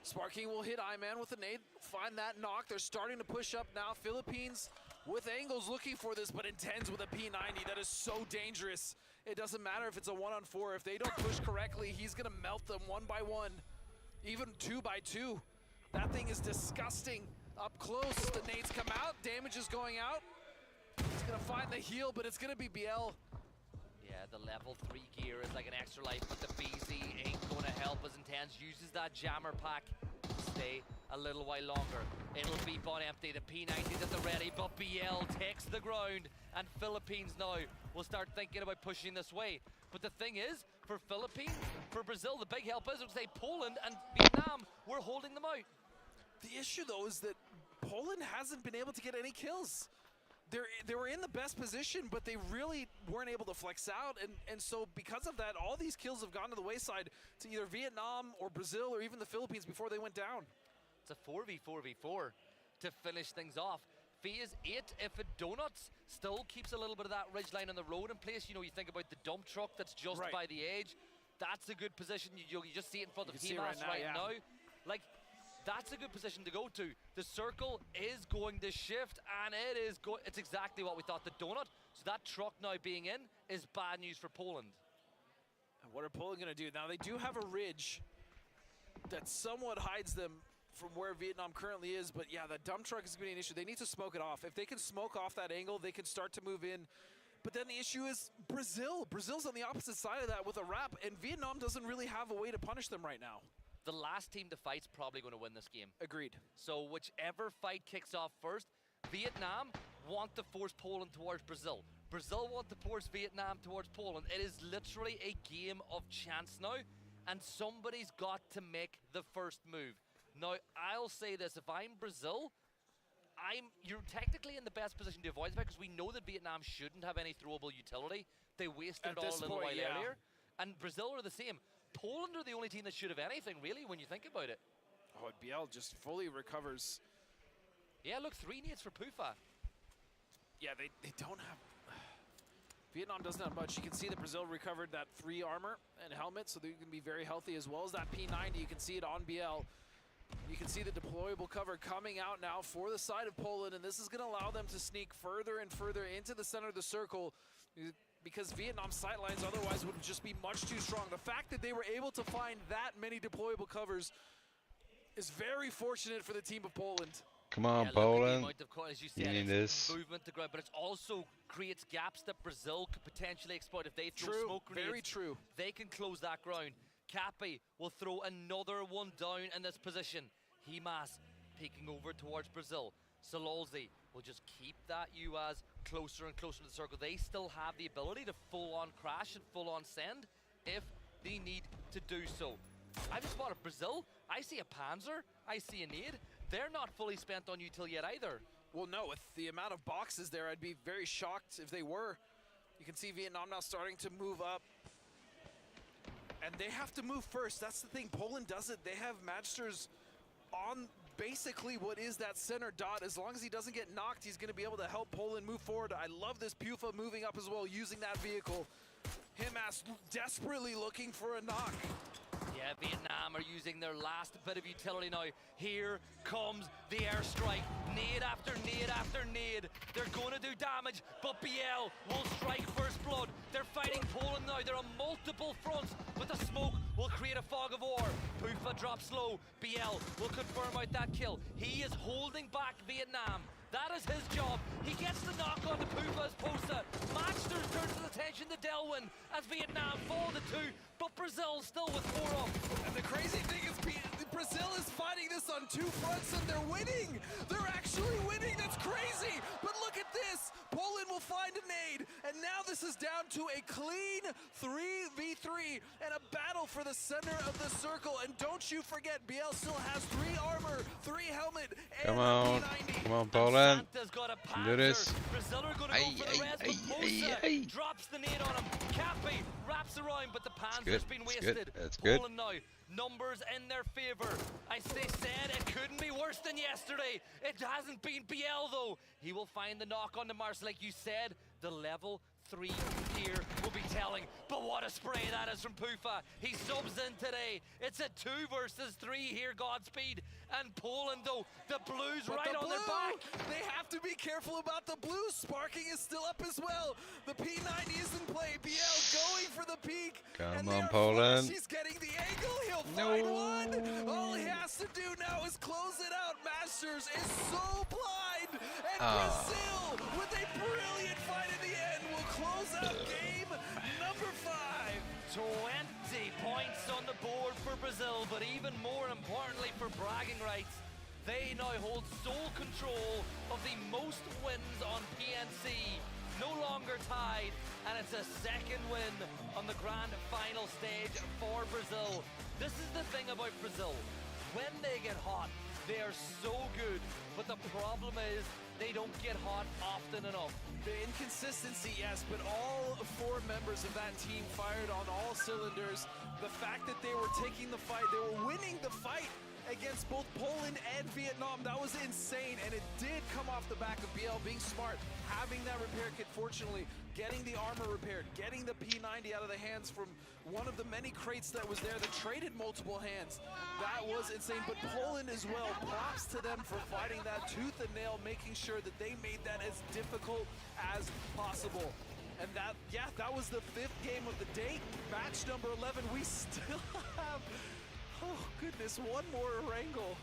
Sparking will hit Iman with a nade, find that knock. They're starting to push up now. Philippines with angles looking for this, but Intens with a P90. That is so dangerous. It doesn't matter if it's a 1-on-4. If they don't push correctly, he's gonna melt them one by one, even 2 by 2. That thing is disgusting. Up close, the nades come out, damage is going out. He's gonna find the heal, but it's gonna be BL. Yeah, the level 3 gear is like an extra life, but the BZ ain't going to help as Intense uses that jammer pack to stay a little while longer. It'll beep on empty, the P90's at the ready, but BL takes the ground, and Philippines now will start thinking about pushing this way. But the thing is, for Philippines, for Brazil, the big help is, I would say, Poland and Vietnam, we're holding them out. The issue, though, is that Poland hasn't been able to get any kills. They were in the best position, but they really weren't able to flex out, and so because of that, all these kills have gone to the wayside to either Vietnam or Brazil or even the Philippines before they went down. It's a 4v4v4 to finish things off. Phase 8, if it donuts, still keeps a little bit of that ridgeline on the road in place. You know, you think about the dump truck that's just by the edge. That's a good position. You just see it in front of Himas right now. Like, that's a good position to go to. The circle is going to shift, and it's exactly what we thought, the donut. So that truck now being in is bad news for Poland. And what are Poland gonna do? Now they do have a ridge that somewhat hides them from where Vietnam currently is, but yeah, that dump truck is going to be an issue. They need to smoke it off. If they can smoke off that angle, they can start to move in. But then the issue is Brazil. Brazil's on the opposite side of that with a wrap, and Vietnam doesn't really have a way to punish them right now. The last team to fight's probably going to win this game. Agreed. So whichever fight kicks off first, Vietnam want to force Poland towards Brazil. Brazil want to force Vietnam towards Poland. It is literally a game of chance now, and somebody's got to make the first move. Now, I'll say this, if I'm Brazil, you're technically in the best position to avoid this because we know that Vietnam shouldn't have any throwable utility. They wasted it all a little while earlier. And Brazil are the same. Poland are the only team that should have anything, really, when you think about it. Oh, BL just fully recovers. Yeah, look, 3 nades for Pufa. Yeah, they don't have... Vietnam doesn't have much. You can see that Brazil recovered that 3 armor and helmet, so they're going to be very healthy, as well as that P90. You can see it on BL. You can see the deployable cover coming out now for the side of Poland, and this is going to allow them to sneak further and further into the center of the circle, because Vietnam's sightlines otherwise would just be much too strong. The fact that they were able to find that many deployable covers is very fortunate for the team of Poland. Come on, Yeah, Poland. As you said, You need it's this. movement to ground, but it also creates gaps that Brazil could potentially exploit. If they throw True, smoke grenades, very true. they can close that ground. Cappy will throw another one down in this position. Himas peeking over towards Brazil. Sololzi will just keep that UAZ closer and closer to the circle. They still have the ability to full-on crash and full-on send if they need to do so. I just spotted Brazil. I see a Panzer. I see a nade. They're not fully spent on util yet either. Well, no, with the amount of boxes there, I'd be very shocked if they were. You can see Vietnam now starting to move up. And they have to move first. That's the thing. Poland does it. They have Magsters on basically what is that center dot. As long as he doesn't get knocked, he's going to be able to help Poland move forward. I love this Pufa moving up as well, using that vehicle. Himas desperately looking for a knock. Yeah, Vietnam are using their last bit of utility now. Here comes the airstrike. Nade after nade after nade. They're going to do damage, but BL will strike first blood. They're fighting Poland now. They're on multiple fronts, but the smoke will create a fog of war. Pufa drops low. BL will confirm out that kill. He is holding back Vietnam. That is his job. He gets the knock on to Pufa's poster. Magsters turns his attention to Delwyn as Vietnam fall to 2, but Brazil still with 4 up. And the crazy thing is Brazil is fighting this on 2 fronts and they're winning. They're actually winning. That's crazy. But look at this. Poland will find a nade. And now this is down to a clean 3v3 and a battle for the center of the circle. And don't you forget, BL still has 3 armor, 3 helmet, and Come on. P90. Come on, Poland. Santa's got a Can do this. Brazil are going to go for the rest, but Mosa drops the nade on him. Cappy wraps around, but the Panzer's been wasted. That's good. Poland now, numbers in their favor. As they said, it couldn't be worse than yesterday. It hasn't been BL though. He will find the knock on the Mars, like you said. The level 3 here will be telling, but what a spray that is from Pufa. He subs in today. It's a 2 versus 3 here, Godspeed. And Poland though, the blues But right the on blue, their back. they have to be careful about the blue. Sparking is still up as well. The P90 is in play. BL going for the peak. Come and on, they are Poland. flush. He's getting the angle. He'll find one. All he has to do now is close it out. Masters is so blind. And Brazil, with a brilliant fight in the end, will close out game number 5. 20 points on the board for Brazil, but even more importantly for bragging rights, they now hold sole control of the most wins on PNC. No longer tied, and it's a 2nd win on the grand final stage for Brazil. This is the thing about Brazil. When they get hot, they are so good, but the problem is they don't get hot often enough. The inconsistency, yes, but all 4 members of that team fired on all cylinders. The fact that they were taking the fight, they were winning the fight against both Poland and Vietnam. That was insane, and it did come off the back of BL being smart, having that repair kit, fortunately, getting the armor repaired, getting the P90 out of the hands from one of the many crates that was there that traded multiple hands. That was insane, but Poland as well, props to them for fighting that tooth and nail, making sure that they made that as difficult as possible. And that, yeah, that was the 5th game of the day. Match number 11, we still have, oh goodness, one more wrangle.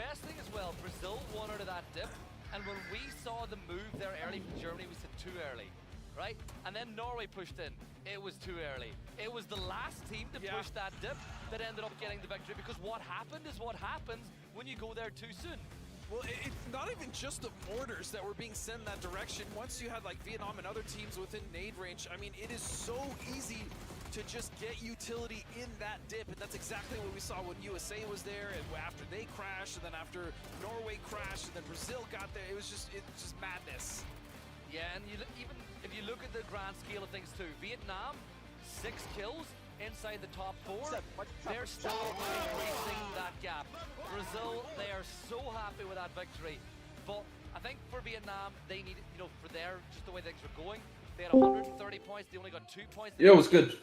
best thing as well, Brazil won out of that dip, and when we saw the move there early from Germany, we said too early, right? And then Norway pushed in. It was too early. It was the last team to push that dip that ended up getting the victory, because what happened is what happens when you go there too soon. Well, it's not even just the mortars that were being sent in that direction. Once you had like Vietnam and other teams within nade range, I mean, it is so easy to just get utility in that dip, and that's exactly what we saw when USA was there, and after they crashed, and then after Norway crashed, and then Brazil got there. It's just madness. Yeah, and even if you look at the grand scale of things too, Vietnam, 6 kills inside the top 4. They're still increasing that gap. Brazil, they are so happy with that victory. But I think for Vietnam, they need, for just the way things were going, they had 130 points. They only got 2 points. Yeah, it was good.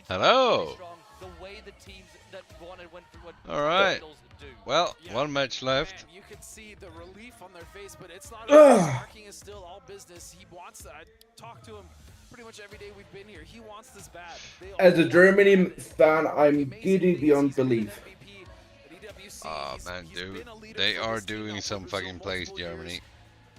Hello. The way the teams that won it went through what All right. do. Well, one match left. Man, you can see the relief on their face, but it's not. Marking is still all business. He wants that. I talk to him pretty much every day we've been here. He wants this bad. As a Germany fan, I'm giddy beyond belief. Oh man, dude, they are doing some fucking plays, Germany.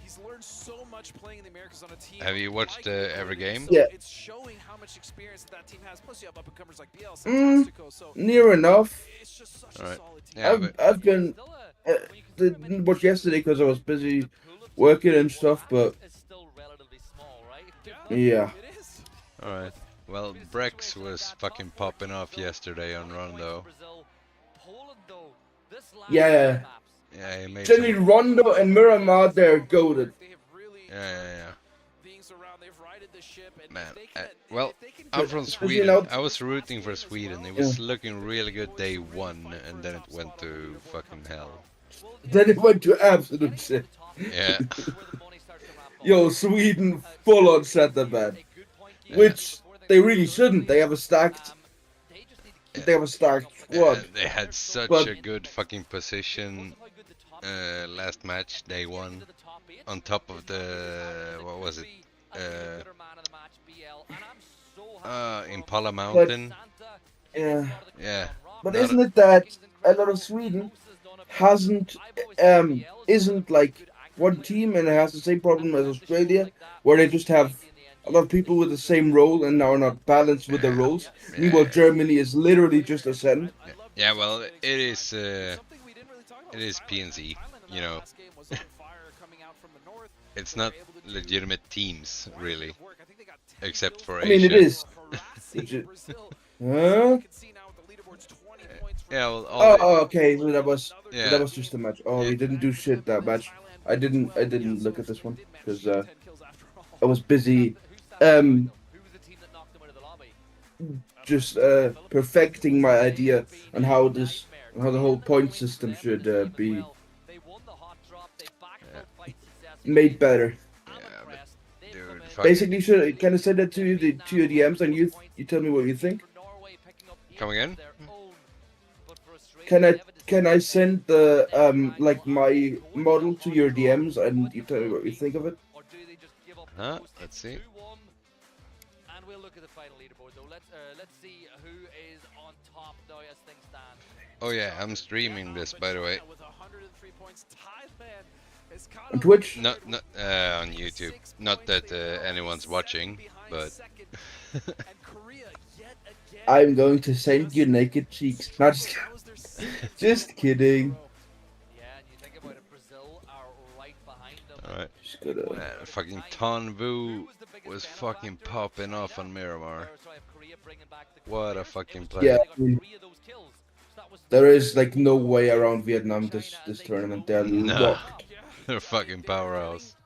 He's learned so much playing in the Americas on a team. Have you watched every game? Yeah. It's showing how much experience that team has. Plus, you have up-and-comers like BL, Fantastico, so Near enough. it's just such All right. a solid team. Yeah, I've been didn't watch yesterday because I was busy working and stuff, but It's still relatively small, right? yeah. It is. all right. Well, Brex was fucking popping off yesterday on Rondo. Poland, though, this last Yeah. maps, Yeah, he made Jenny some. Rondo and Miramar, they're goaded. They have really Yeah. being surrounded. They've righted the ship, and Man, if they can, well, if they can I'm do from that- Sweden. know- I was rooting for Sweden. It was looking really good day 1, and then it went to fucking hell. Then it went to absolute shit. Yeah. Yo, Sweden full on set the bed, which they really shouldn't. They have a stacked squad. They had such But- a good fucking position last match, day 1, on top of the, what was it, Impala Mountain. Yeah. Yeah. But Not isn't it that a lot of Sweden isn't like one team and it has the same problem as Australia, where they just have a lot of people with the same role and are not balanced with their roles. Meanwhile, Germany is literally just a send. Yeah, well, it is PNC, you know. It's not legitimate teams, really, except for I mean, it Asia. is. Huh? Yeah, well, all Oh, okay. So that was Yeah. just a match. Oh, we didn't do shit that match. I didn't look at this one because I was busy just perfecting my idea on how the whole point system should be made better. Yeah, dude, fuck. Basically, can I send that to your DMs and you tell me what you think? Come again? Can I send the like my model to your DMs and you tell me what you think of it? Huh? Let's see. And we'll look at the final leaderboard though. Let's see who is on top now as things stand. Oh yeah, I'm streaming this, by the way. With 103 points, Thailand is caught On up Twitch? Not on YouTube. Not that anyone's watching, but and Korea yet again. I'm going to send you naked cheeks. Not just kidding. Yeah, and you think about it, Brazil are right behind them. alright. Just gotta. Man, fucking Tonvu was fucking popping off on Miramar. What a fucking play. Yeah, I mean, there is like no way around Vietnam this tournament. They're No. locked. They're fucking powerhouse.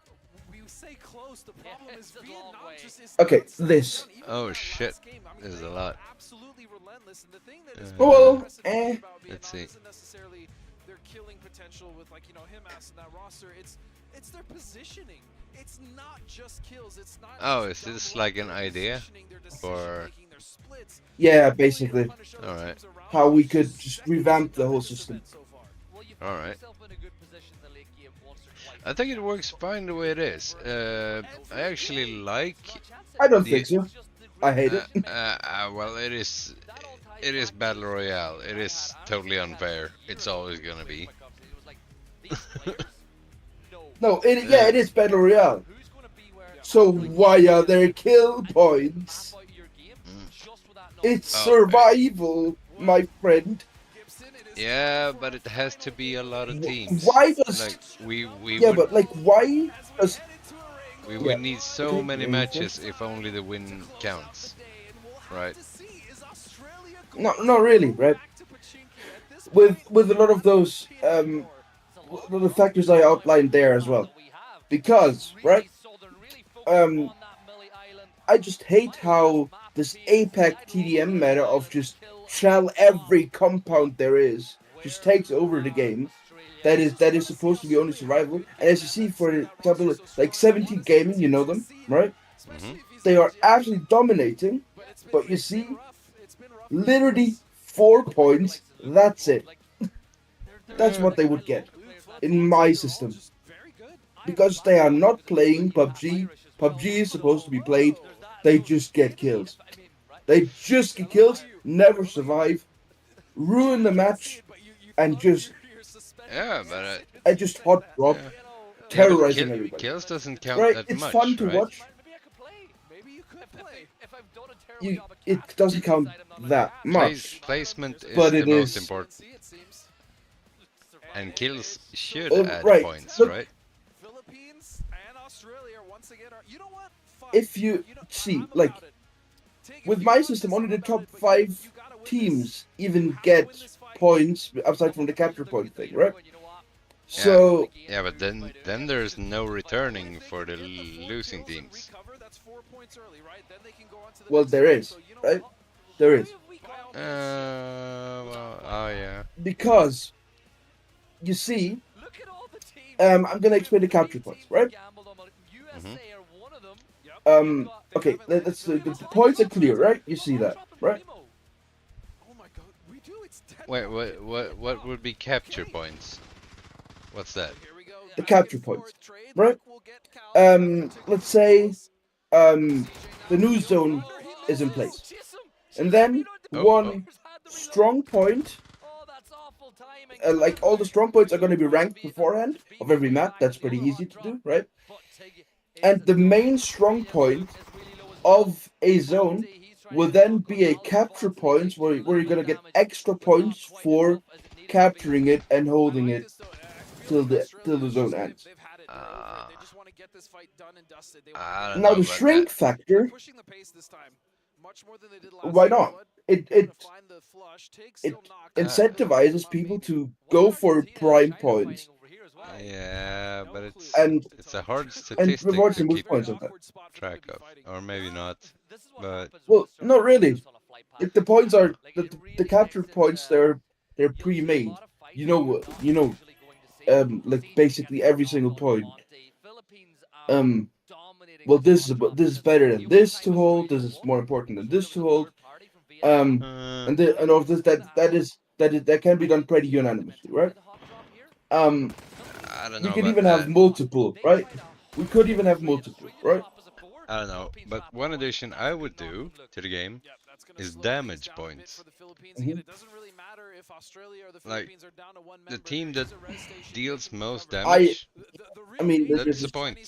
We say close. The problem is Vietnam just is Okay, this. Oh shit. This is a lot. absolutely relentless, and the thing that is Well, impressive about Vietnam Let's see. isn't necessarily their killing potential with like Himas and that roster. It's their positioning. It's not just kills. It's not. Oh, just is this double like up, an their idea? positioning, their Or- decision-making, their splits. Yeah, Really basically. fun to show the Alright. teams around How we us. could just revamp the whole system. So far. Alright. I think it works fine the way it is. I actually like. I don't The- think so. I hate it. Well, it is battle royale. It is totally unfair. It's always gonna be. No, it is Battle Royale. So why are there kill points? It's Oh, survival, my friend. Yeah, but it has to be a lot of teams. Why does Like we yeah, would but like why does we yeah, would need so okay, many yeah, you say? matches if only the win counts, right? Not really, right? With a lot of those the factors I outlined there as well. Because, right? Um I just hate how this APAC TDM meta of just shell every compound there is just takes over the game. That is supposed to be only survival. And as you see, for example, like 17 Gaming, you know them, right? Hmm. They are absolutely dominating, but you see, literally 4 points. That's it. That's what they would get in my system. Because they are not playing PUBG. PUBG is supposed to be played. They just get kills. They just get kills, never survive, ruin the match, and just Yeah, but hot drop, yeah, yeah, but terrorizing everybody. kills doesn't count Right? that It's fun much, to right? watch. It doesn't count that much, Placement is but the it most is. important, and kills should Oh, add right. points, Look, right? if you see, like, with my system, only the top 5 teams even get points aside from the capture point thing, right? So, Yeah, but then there's no returning for the losing teams. well, there is, right? There is. Well, oh yeah. Because, you see, I'm gonna explain the capture points, right? Mhm. Okay, the points are clear, right? You see that, right? Wait, what would be capture points? What's that? The capture points, right? Let's say, the new zone is in place, and then one strong point, like all the strong points are going to be ranked beforehand of every map. That's pretty easy to do, right? And the main strong point of a zone will then be a capture point where you're going to get extra points for capturing it and holding it till the zone ends. I don't Now know the about that. shrink factor, why not? It incentivizes people to go for prime points Yeah, but and it's a hard and statistic rewards to the most keep points of that. track of, or maybe not. But Well, not really. Like the points are the capture points. They're pre-made. Like basically every single point. Um, well, this is better than this to hold. This is more important than this to hold. And all of this that can be done pretty unanimously, right? Um, I don't we know could about even have that. multiple, right? We could even have multiple, right? I don't know. But one addition I would do to the game is damage points. Mhm. Like the team that deals most I damage, I mean, that's this the is point.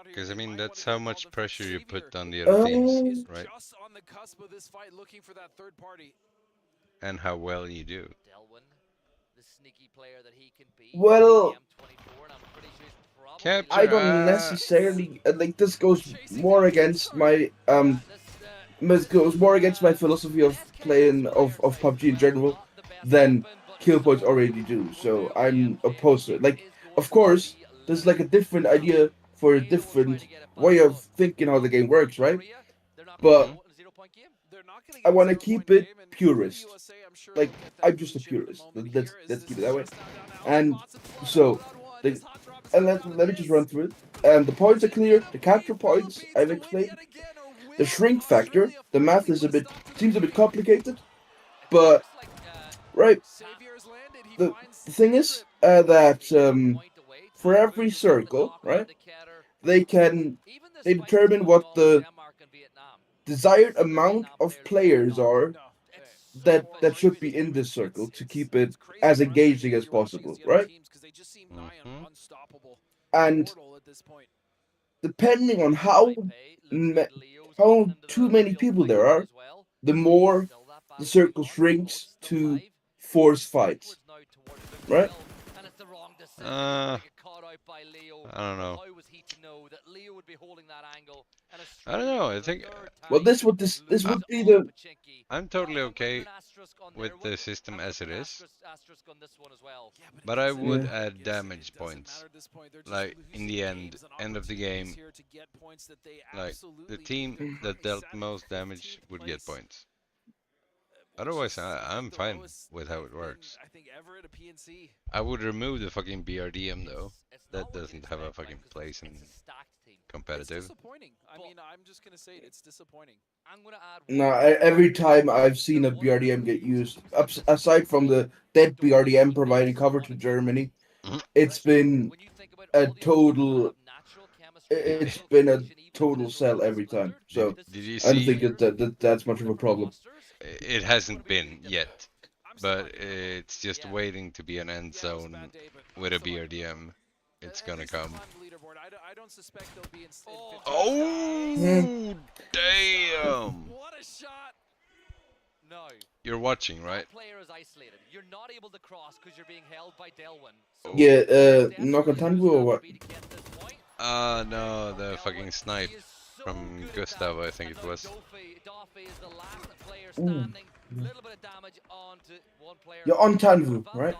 Because I mean, that's how much pressure you put on the other teams, right? And how well you do. well. I Capture, don't necessarily like this goes more against my this goes more against my philosophy of playing of PUBG in general than kill points already do. So I'm opposed to it. Like, of course, there's like a different idea for a different way of thinking how the game works, right? But Mhm. I want to keep it purist. Like, I'm just a purist. Let's keep it that way. And so the and let me just run through it. The points are clear. The capture points I've explained. The shrink factor. The math is seems a bit complicated, but right. The thing is that for every circle, right, they determine what the desired amount of players are that should be in this circle to keep it as engaging as possible, right? And depending on how too many people there are, the more the circle shrinks to force fights, right? I don't know. I don't know. I think Well, this would be the I'm totally okay with the system as it is, but I would Yeah. add damage points. Like in the end of the game, like the team that dealt most damage would get points. Otherwise, I'm fine with how it works. I would remove the fucking BRDM though. That doesn't have a fucking place in competitive. It's disappointing. I mean, I'm just gonna say it, it's disappointing. no. Every time I've seen a BRDM get used, aside from the dead BRDM providing cover to Germany, it's been a total. It's been a total sell every time. So Did you I don't see? think that's much of a problem. It hasn't been yet, but it's just waiting to be an end zone with a BRDM. It's gonna come. Oh, damn! What a shot! No. You're watching, right? Player is isolated. You're not able to cross because you're being held by Delwyn. Yeah, knock on Tango or what? No, the fucking snipe from Gustav, I think it was. You're on Tanvu, right?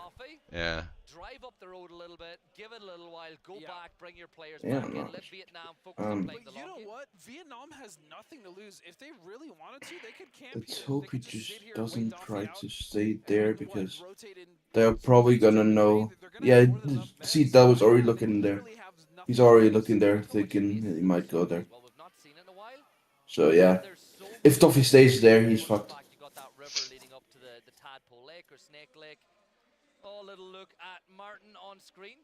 Yeah. Drive up the road a little bit, give it a little while, go back, bring your players Yeah, back in, no. let Vietnam focus on playing the But you long know game. what? Vietnam has nothing to lose. If they really wanted to, they could camp Let's here. hope They he could just sit here, doesn't wait try Doffy to out, stay there and, because rotate in they're probably gonna know. They're gonna Yeah, have more than enough men, see, so that was I already don't looking there. really have nothing He's to already lose. looking there, thinking he might go there. Well, we've not seen it in a while. So yeah, There's so if many Duffy stays there, he's fucked. back, you got that river leading up to the Tadpole Lake or Snake Lake. Oh, little look at Martin on screen.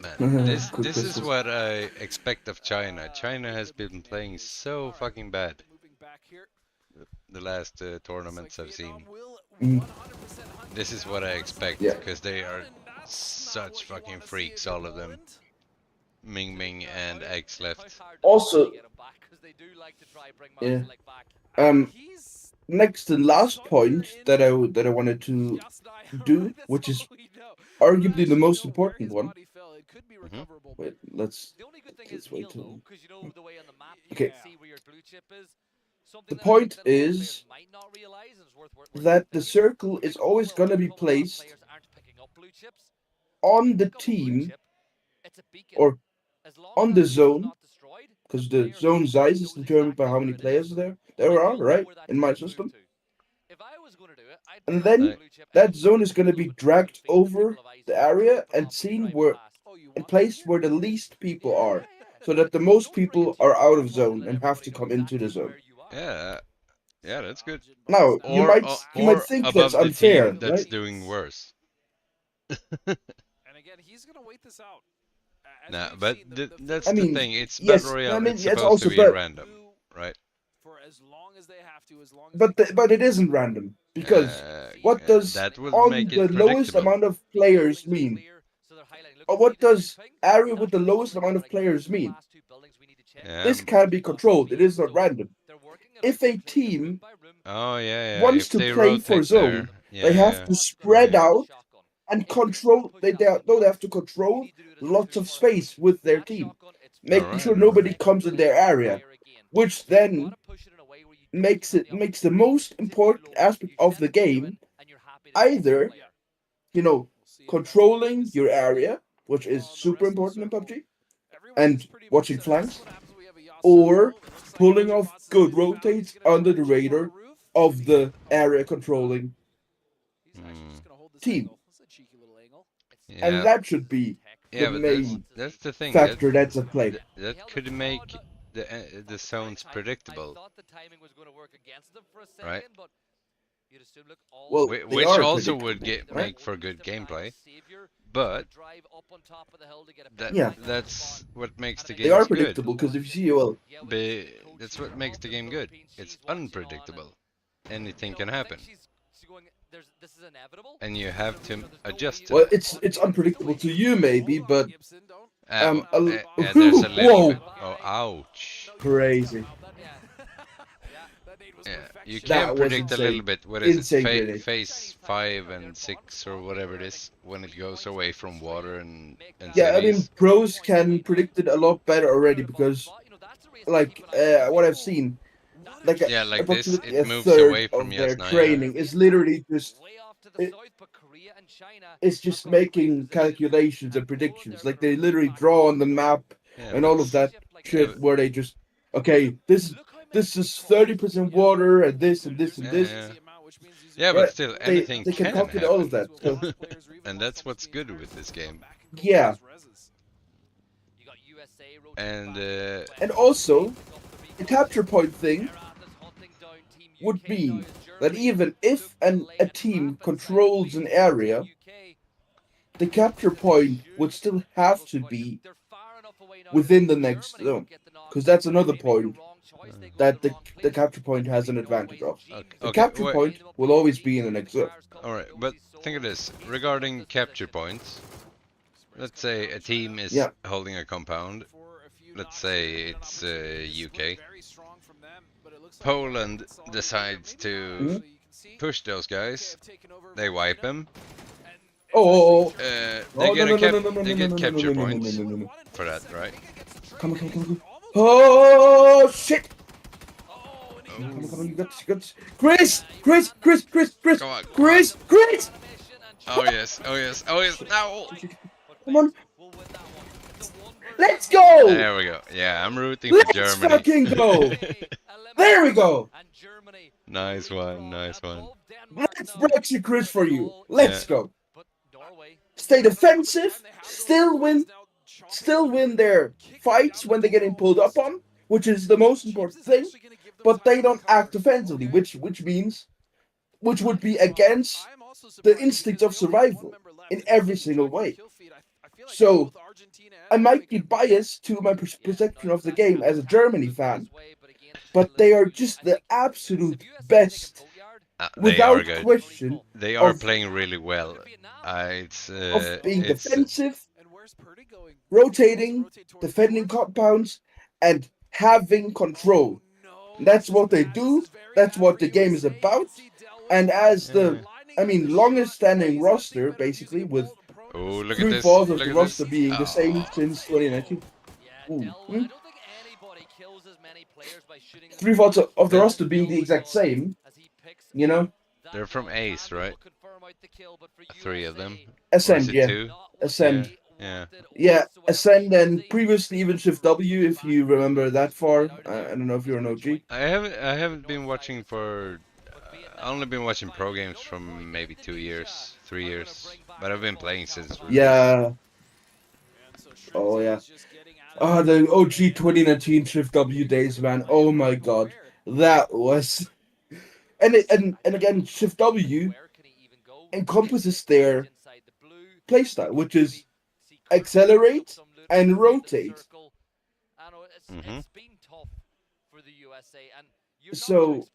Man, this Quick this is pistols. what I expect of China. China has been playing so fucking bad Moving back here. the last tournaments I've seen. Mm. This is what I expect Yeah. because they are such fucking freaks, all of them. Ming Ming and X left. Also, yeah. Next and last point that I wanted to do, which is arguably the most important one. Wait, let's wait till. Okay. The point is that the circle is always gonna be placed on the team or on the zone, because the zone size is determined by how many players there are, right? In my system. And then that zone is going to be dragged over the area and seen where and placed where the least people are, so that the most people are out of zone and have to come into the zone. Yeah, yeah, that's good. Now you might think above that's the unfair, team that's right? doing worse. And again, he's gonna wait this out. Nah, but that's I the mean, thing. It's yes, battle royale. I mean, it's it's supposed to also be but- random, right? For as long as they have to, as long as But it isn't random, because what does that would on make it the lowest predictable. amount of players mean? Or what does area with the lowest amount of players mean? Yeah. This can be controlled. It is not random. If a team Oh yeah, wants if to they play for rotate zone, there, yeah, they have yeah. to spread Yeah. out and control. They have to control lots of space with their team, making Alright. sure nobody comes in their area, which then makes the most important aspect of the game either, controlling your area, which is super important in PUBG, and watching flanks, or pulling off good rotates under the radar of the area controlling team. Yeah. And that should be Yeah, the but main that's the thing. factor that's at play. That could make the zones predictable, right? Well, Which are also predictable, would right? make for good gameplay, but Yeah. that's what makes the They game are good. predictable because if you see, well, That's what makes the game good. It's unpredictable. anything can happen, She's going, this is inevitable. and you have to adjust to Well, that. it's unpredictable to you maybe, but Yeah, there's a little whoa, bit. Oh, ouch. crazy. Yeah, you That can was predict a little insane. bit. What is Insane it? grenade. Phase 5 and 6 or whatever it is when it goes away from water and Yeah, I mean, cities. pros can predict it a lot better already because, like, what I've seen, like Yeah, like this, approximately it a moves third away from of their Yasnaya. training is literally just Way off to the it, south, but Korea and China it's just making calculations and predictions. Like they literally draw on the map Yeah, and but all of that shit, but- where they just, okay, this is 30% water and this and this and yeah, this. yeah. Yeah, but Right? still, They anything can can calculate all of happen. that. So And that's what's good with this game. yeah, You got USA And also the capture point thing would be that even if a team controls an area, the capture point would still have to be within the next zone, because that's another point that the capture point has an advantage of. The capture wait. point will always be in the next zone. Alright, but think of this. Regarding capture points, let's say a team is Yeah. holding a compound. Let's say it's UK. Poland decides to push those guys. They wipe them. Oh, They no, get capture points no. for that, right? Come on. Oh, shit! Come on, you got this. Chris! Come on. Chris! Oh yes. Now. Come on. Let's go! There we go. Yeah, I'm rooting for Let's Germany. fucking go! There we go! Nice one. That's Brexit Chris for you. Let's go. But Norway, Stay defensive, still win their fights when they're getting pulled up on, which is the most important thing, but they don't act offensively, which would be against the instinct of survival in every single way. So I might be biased to my perception of the game as a Germany fan, but they are just the absolute best, They without are good. question, They are of- playing really well. of being It's defensive, rotating, defending compounds, and having control. That's what they do. That's what the game is about. And as the, longest standing roster, basically, with oh, look at this. 3/4 of Look the at roster this. being the same since 2019. Ooh. I don't think anybody kills as many players by shooting 3/4 of the roster being the exact same, as he picks. you know? They're from Ace, right? 3 of them. Ascend, Or is it yeah. 2? Ascend. Yeah. Yeah, Ascend and previously even Shift W, if you remember that far. I don't know if you're an OG. I haven't been watching for. I only been watching pro games from maybe 2 years, 3 years, but I've been playing since. Yeah. Oh, yeah. Ah, the OG 2019 Shift W days, man. Oh my god. That was... And again, Shift W encompasses their playstyle, which is accelerate and rotate. Mhm. So,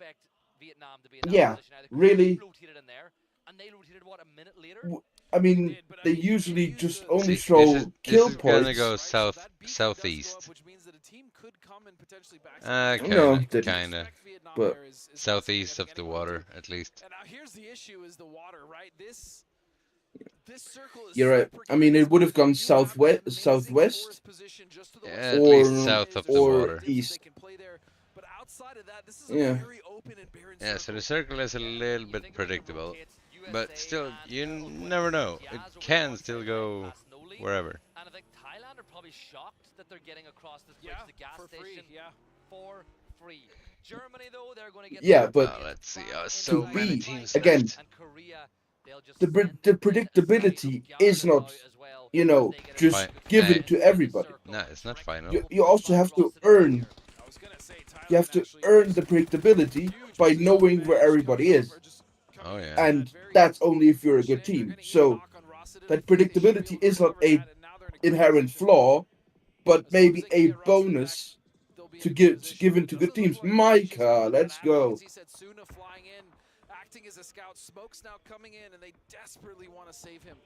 yeah, really, I mean, they usually just only See, show this kill is gonna points. go southeast. No, Kinda, didn't. kinda. But Southeast of the water, at least. And now here's the issue: is the water, right? This circle is you're right. I mean, it would have gone southwest, Yeah, at least south of the or water. east. But outside of that, this is Yeah. a very open and barren Yeah, so the circle. circle is a little bit predictable, but still, you never know. It can still go wherever. And I think Thailand are probably shocked that they're getting across this bridge to the gas for free, station for free. Germany, though, they're going to get Yeah, but Let's see. So to many be, teams again, left. and Korea, they'll just the predictability is not, just Fine. given Hey. to everybody. No, it's not final. You also have to earn. You have to earn the predictability by knowing where everybody is, Oh yeah. and that's only if you're a good team. So that predictability is not a inherent flaw, but maybe a bonus to given to good teams. Micah, let's go. acting as a scout. Smoke's now coming in, and they desperately want to save him.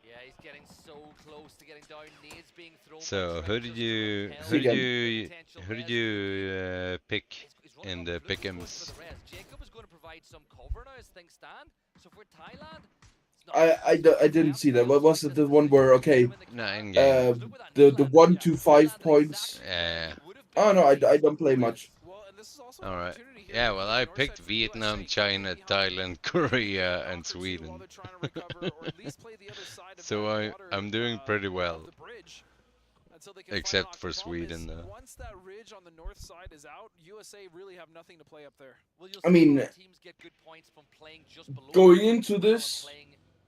Yeah, he's getting so close to getting down. Nades being thrown. So by who Trent did just you to who did repel you potential who did res you pick He's running in up the Blue, he's going for pick'ems? the res. Jacob is going to provide some cover now as things stand. So for Thailand, it's not I didn't see that. What was it? The one where No, in game. the 1 to 5 points. Yeah. Oh no, I don't play much. Well, and this is also All an right. opportunity here Yeah. to Well, the I north picked side for Vietnam, USA. China, Thailand, Korea, and Knock or two Sweden. while they're trying to recover, or at least play the other side of So that water, I'm doing pretty of well, the bridge until they can except find for Knock. The problem is, Sweden though. once that ridge on the north side is out, USA really have nothing to play up there. Well, you'll I see mean, a lot of teams get good points from playing just below going the into ridge as well and this, playing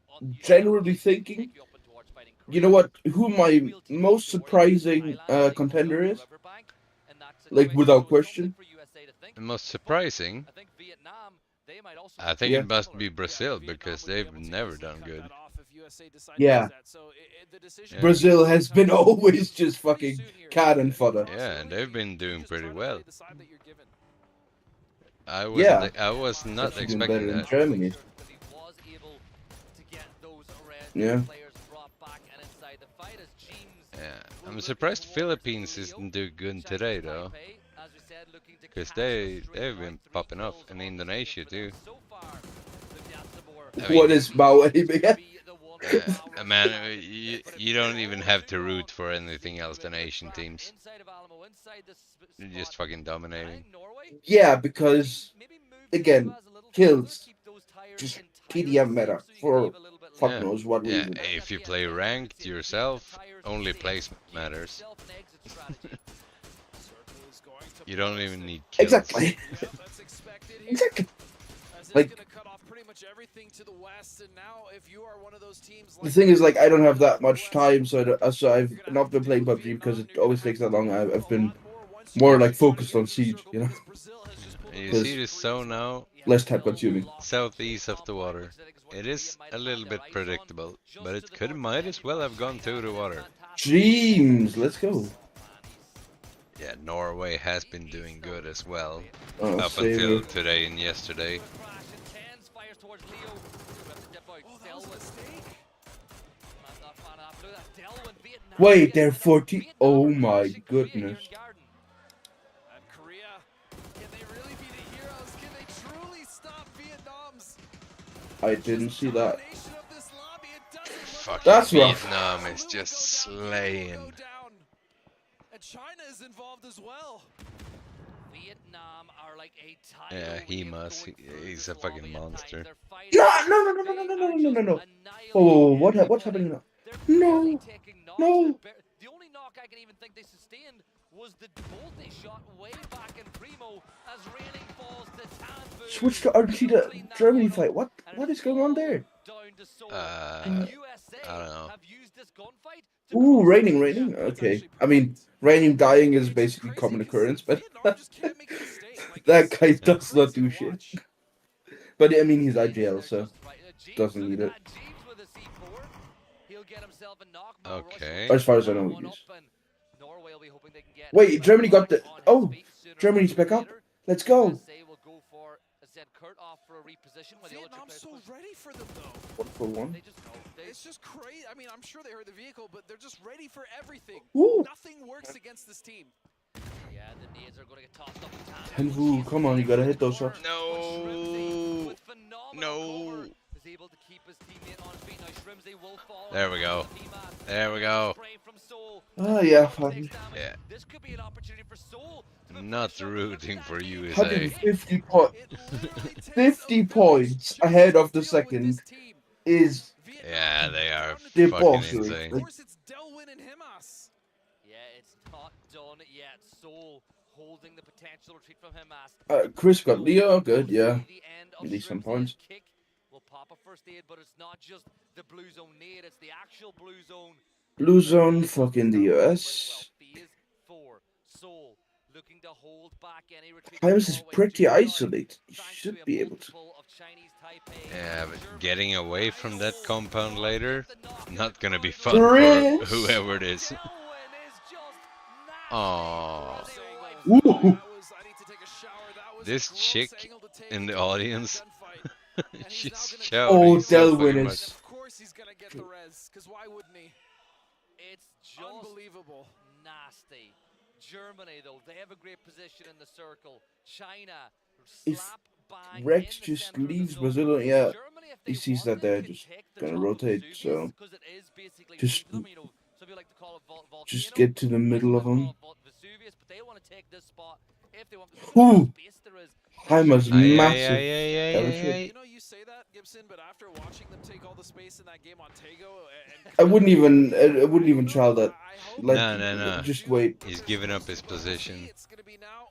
on the generally take thinking, you up and towards fighting you know Korea. what? Who my Real team most story, surprising Thailand getting contender moved is? up the riverbank in that Like, situation, without so it's something question. for USA to think. The most But surprising, I think Vietnam, they might also I be think Yeah. it must similar. be Brazil Vietnam because would be they've able to never easily done cut good. that off if USA decide Yeah. to use that. So the decision Yeah. Brazil has been comes always just pretty fucking soon here. cannon If you fodder. cross Yeah, and early, they've been you doing just pretty try to well. play the side that you're given. Yeah. I was not Actually been expecting better in that. Germany. Because he was able to get those red Yeah. players brought back and inside the fight as James. Yeah, I'm surprised Philippines isn't doing good today though, because they've been popping off, and Indonesia too. I What mean, is Mao aiming at? man, you don't even have to root for anything else than Asian teams. They're just fucking dominating. Yeah, because again, kills just TDM meta for fuck Yeah, knows what yeah. reason. If you play ranked yourself, only place matters. You don't even need kills. Exactly. Exactly. Like, the thing is, like, I don't have that much time, so I've not been playing PUBG because it always takes that long. I've been more like focused on Siege, you know, You see this zone now, less time consuming. southeast of the water. It is a little bit predictable, but it might as well have gone through the water. James, let's go. Yeah, Norway has been doing good as well, Oh, up same until here. today and yesterday. Wait, they're 40. Oh my goodness. And Korea, can they really be the heroes? Can they truly stop Vietnam's I didn't see that. domination of this lobby? It doesn't look Fucking That's rough. Vietnam is just slaying. And China is involved as well. Vietnam are like a Yeah, he must. He's a fucking monster. No. Oh, what's happening now? No. No. The only knock I can even think they sustained was the bolt they shot way back in Primo as raining falls to Tanbu. Switch to Argentina Germany fight. What is going on there? I don't know. Ooh, raining. Okay. I mean, raining dying is basically common occurrence, but that guy does not do shit. But I mean, he's IGL, so doesn't need it. Okay. As far as I know, he is. Wait, Germany got the... Oh, Germany's back up. Let's go. Vietnam's so ready for them, though. 1-for-1. It's just crazy. I mean, I'm sure they heard the vehicle, but they're just ready for everything. Ooh. Nothing works against this team. Yeah, the nades are going to get tossed up to Tenvu, come on, you gotta hit those shots. No. No. Is able to keep his teammate on his feet. Now Shrimsy will fall. There we go. There we go. Ah, yeah, fine. Yeah. This could be an opportunity for Soul. Not rooting for USA. 150 50 points ahead of the second is Yeah, they are debauchery. fucking insane. Of course, it's Delwyn and Himas. Yeah, it's not done yet. Soul holding the potential retreat from Himas. Chris got Leo, good, yeah. At least some points. Will pop a first aid, but it's not just the blue zone nade, it's the actual blue zone. Blue zone, fucking the US. Phase 4. Soul looking to hold back any retreat. Times is pretty isolated. You should be able to. Yeah, but getting away from that compound later, not gonna be fun Chris. for whoever it is. Aww. Ooh. This chick in the audience She's Oh, shouting so Delwyn fucking is. much. Of course he's gonna get the res, because why wouldn't he? It's just Unbelievable. nasty. Germany, though, they have a great position in the circle. China, If slap bang Rex in the just center of the leaves zone. Brazil, yeah, Germany, if he they sees that wanted, they're could just take the gonna top of rotate, Vesuvius, so because it is basically just beneath them. You know, some people like to call it just volcano. get to the middle of Iceland them. call it Vesuvius, but they want to take this spot if they want. Because look how Whew. much space there is. Heimer's Aye, aye, massive. aye, aye, Hell aye, shit. aye. You know, you say that, Gibson, but after watching them take all the space in that game on Tego, and I wouldn't even try that. I hope Like, No, no, no. just wait. He's giving up his position. it's gonna be now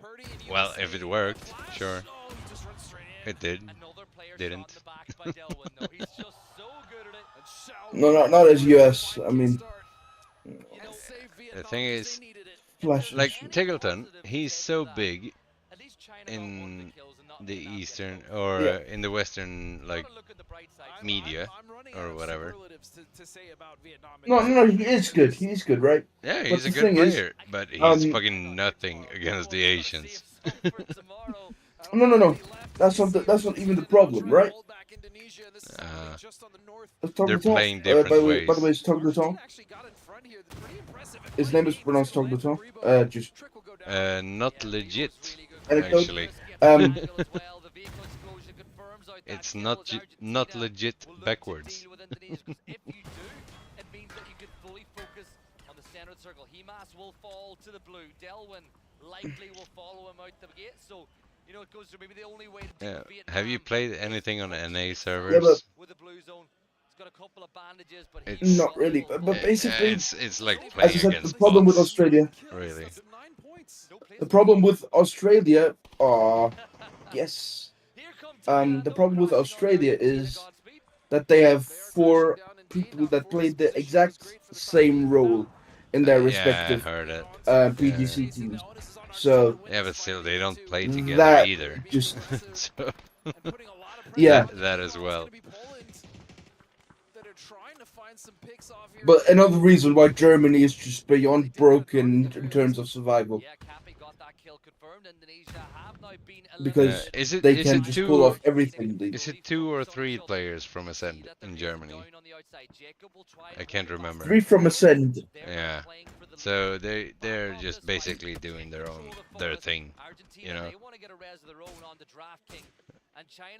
Purdy and Well, USA. if it worked, Flash. sure. Oh, he just runs straight in. It did. Another player shot Didn't. in the back by Delwyn, though. He's just so good at it. And Shao No, not as US. I mean, You know, save The Vietnam thing 'cause is, they needed it. Flash. like Any Tiggleton, positive he's take so for that? big At least China got one of the in kills and not the Vietnam eastern getting both. or Yeah. in the western like Gotta look at the bright side. media I'm running or out of whatever. superlatives to say about Vietnam. No, he is good. He is good, right? Yeah, But he's a the good thing is, player, but he's um, fucking nothing against the Asians. No. That's not even the problem, right? Let's talk They're to Tom. playing By different the way, ways. it's Tom Tom. His name is pronounced Tom Tom. Just Not legit, anecdote. actually. It's not legit backwards. If you do, it means that you can fully focus on the center of the circle. Himas will fall to the blue. Delwyn likely will follow him out the gate. So, you know, it goes through maybe the only way to Yeah. take Have you Vietnam played anything on NA Yeah, but servers? with the blue zone. He's got a couple of bandages, but he It's not really. But basically, it's like as I playing said, the against problem with bots, Australia, really. the problem with Australia, yes, the problem with Australia is that they have 4 people that played the exact same role in their Yeah, I respective heard it. PGC teams. So Yeah, but still, they don't play together that either. just So yeah. that as well. But another reason why Germany is just beyond broken in terms of survival, Yeah, Cappy got that kill confirmed. Indonesia have now been because Is it they is can it just pull two off everything. is it 2 or 3 players from Ascend in Germany? I can't remember. 3 from Ascend. Yeah. So they're just basically doing their thing, you know.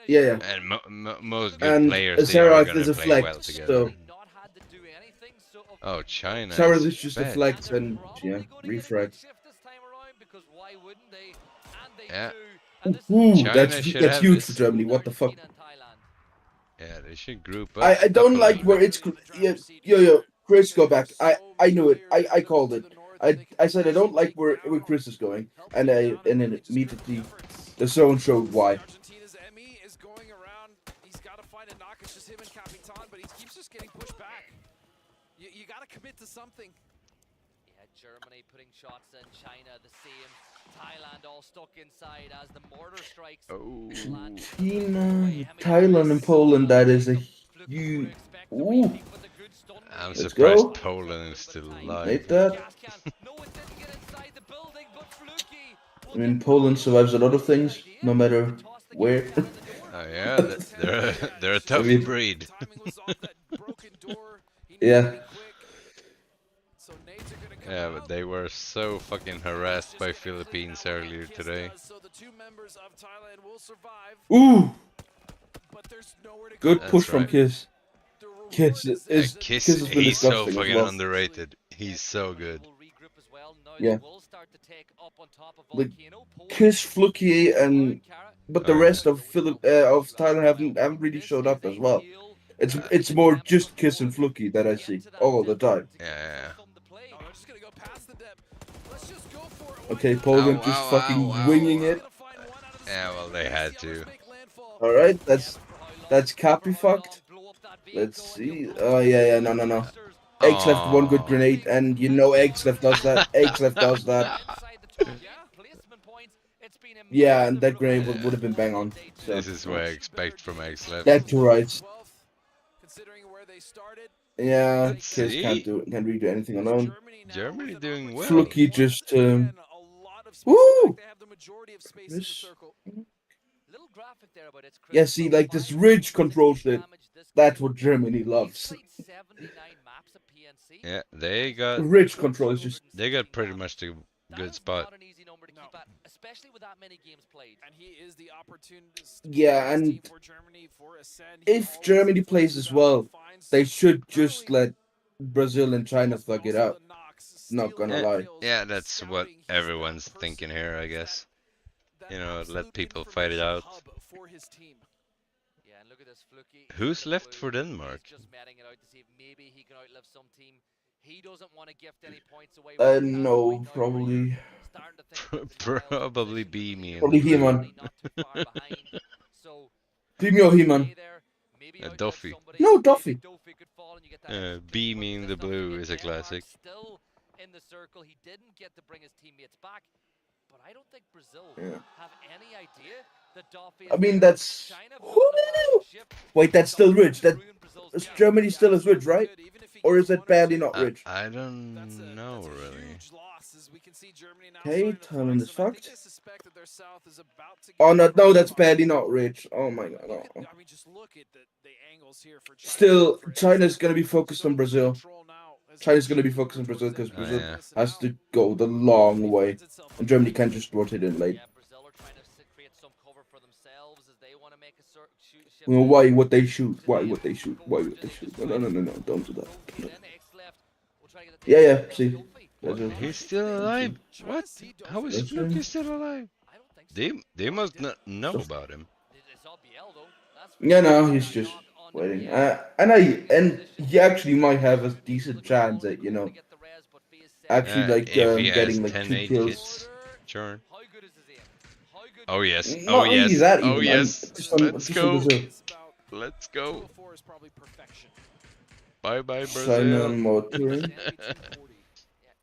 Yeah. And most good And players they are Zerath gonna is a play flex, well together. so Oh, China. Zerath is is just a bad. flex and yeah, refrag. Yeah. Ooh, China that's should that's have huge this. for Germany. What the fuck? Yeah, they should group up. I don't up a like league. where it's yo Chris go back. I knew it. I called it. I said I don't like where Chris is going, and then immediately the zone showed why. Argentina's ME is going around. He's got to find a knock. It's just him and Capitan, but he keeps just getting pushed back. You got to commit to something. Yeah, Germany putting shots in, China the same. Thailand all stuck inside as the mortar strikes. Oh. China, Thailand, and Poland. That is a huge. Ooh, I'm Let's surprised go. Poland is still alive. hate that. I mean, Poland survives a lot of things, no matter where. Oh yeah, they're a tough mean- breed. Yeah. Yeah, but they were so fucking harassed by Philippines earlier today. Ooh, good That's push from right. Kiss. Kiss is Kiss, Kiss has been he's so disgusting as fucking well. underrated. He's so good. Yeah. Like Kiss, Fluky, and but the Oh, rest of Thailand haven't really showed up as well. It's more just Kiss and Fluky that I see all the time. Yeah. Okay, Poland Ow, just ow, fucking ow, ow. winging it. Yeah, well, they had to. All right, that's Cappy fucked. Let's see. Oh yeah, no. Eggs left one good grenade, and you know Eggs left does that. Eggs left does that. Yeah, and that grenade would have been bang on. So This is what I expect from X-Left. that's right. Yeah, Let's Kiss see. can't really do anything alone. Germany doing well. Fluky just woo. graphic there about it's Yeah, see, like this ridge control shit. That's what Germany loves. Played 79 maps at PNC. Yeah, they got Ridge control is just. pretty much the good spot. Not an easy number to keep at, especially with that many games played. And he is the opportunist. Yeah, and for Germany for Ascend. He if always Germany goes plays as out well, and finds they some should not just only let Brazil and China thug it also out. the knocks, Not stealing gonna lie. kills, Yeah, that's what scouting. He's everyone's that thinking person here, I who's guess. that You know, absolute let people fight it information out. hub for his team. Yeah, and look at this Fluky. Who's left for Denmark? He's just matting it out to see if maybe he can outlive some team. He doesn't want to gift any points away. Right No, now, probably. starting to think it's a wild Probably position. be me and Probably blue. He-Man. Not too far behind. So Team or He-Man. stay there, maybe outlive Duffy. somebody. No, Maybe Duffy. Duffy could fall and you get that extra kill, Be but me in this the time blue again, is a Denmark classic. Still in the circle. He didn't get to bring his teammates back. But I don't think Brazil have any idea that Duffy is I mean, there. that's. China have gotten a massive ship. Wait, that's still Duffy ridge. That ruined Brazil's is chance. Germany still is ridge, right? Even if he Or gets is it one or barely two, not ridge? I don't that's know a really. huge loss, as we can see Germany now Okay, starting to Thailand find is some- I think fucked. they suspect that their south is about to Oh get no, pretty that's fucked. barely not ridge. Oh my god. Look No. at- I mean, just look at the angles here for China. Still, for China's AZ. gonna be focused So on in Brazil. control now as China's they gonna be move focused on towards Brazil that because end. Brazil yeah. has Now, to go the long Duffy way, finds itself and in Germany the can't just rotate in late. Yeah, Brazil are trying to create some cover for themselves as they want to make a shoot shift. Well, why would they shoot? Why would they shoot? Why would they shoot? No, no, no, no, don't do that. Don't do that. Yeah, yeah, see. He's still alive. What? How is That's Fluky him. still alive? They must not know about him. Yeah, no, he's just waiting. And he actually might have a decent chance at actually If he has getting like 10, 2 8 kills. hits, sure. Oh yes, Not oh really yes, that oh even. yes. Just on Let's go. Brazil. Let's go. 204 is probably perfection. Bye bye China Brazil. motoring.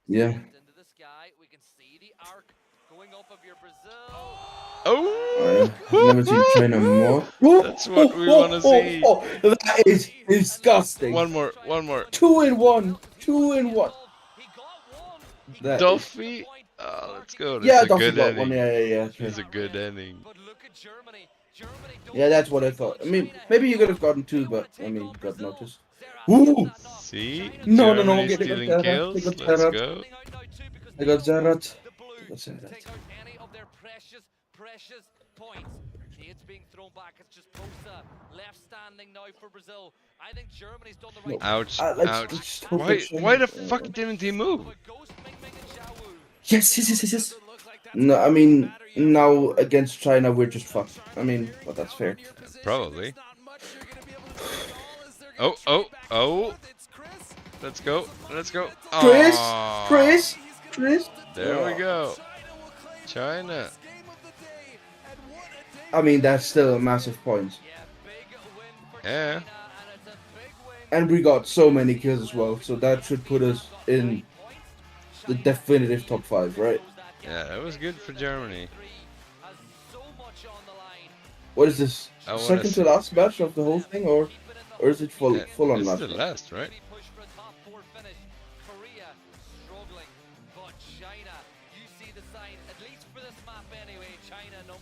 Yeah. Into the sky, we can see the arc going off of your Brazil. Oh, I've never seen China more. That's what we wanna see. That is disgusting. one more, one more. 2 in 1. 2 in 1. That is- Duffy. Oh, let's go. That's Yeah, a Duffy good got ending. one. Yeah. It's a good ending. But look at Germany. Germany don't Yeah, that's what I thought. I mean, maybe you could have gotten 2, but I mean, got noticed. Ooh! See? No, Germany get stealing Zara, kills. they got Let's Zara. go. I got Zarat. The Blues take out any of their precious points. It's being thrown back. It's just Posa left standing now for Brazil. I think Germany's done the right thing. Ouch, Let's ouch. just hope Why, it's China. why the fuck didn't he move? But Ghost, Ming Ming, and Xiaowu. Yes. No, I mean, now against China, we're just fucked. I mean, but that's fair. Probably. Oh. Let's go. Let's go. Aw. Chris. There we go. China. I mean, that's still a massive point. Yeah. And we got so many kills as well, so that should put us in the definitive top 5, right? Yeah, that was good for Germany. What is this? I wanna Second see- to last match of the whole thing, or is it full on It's last? the last, right?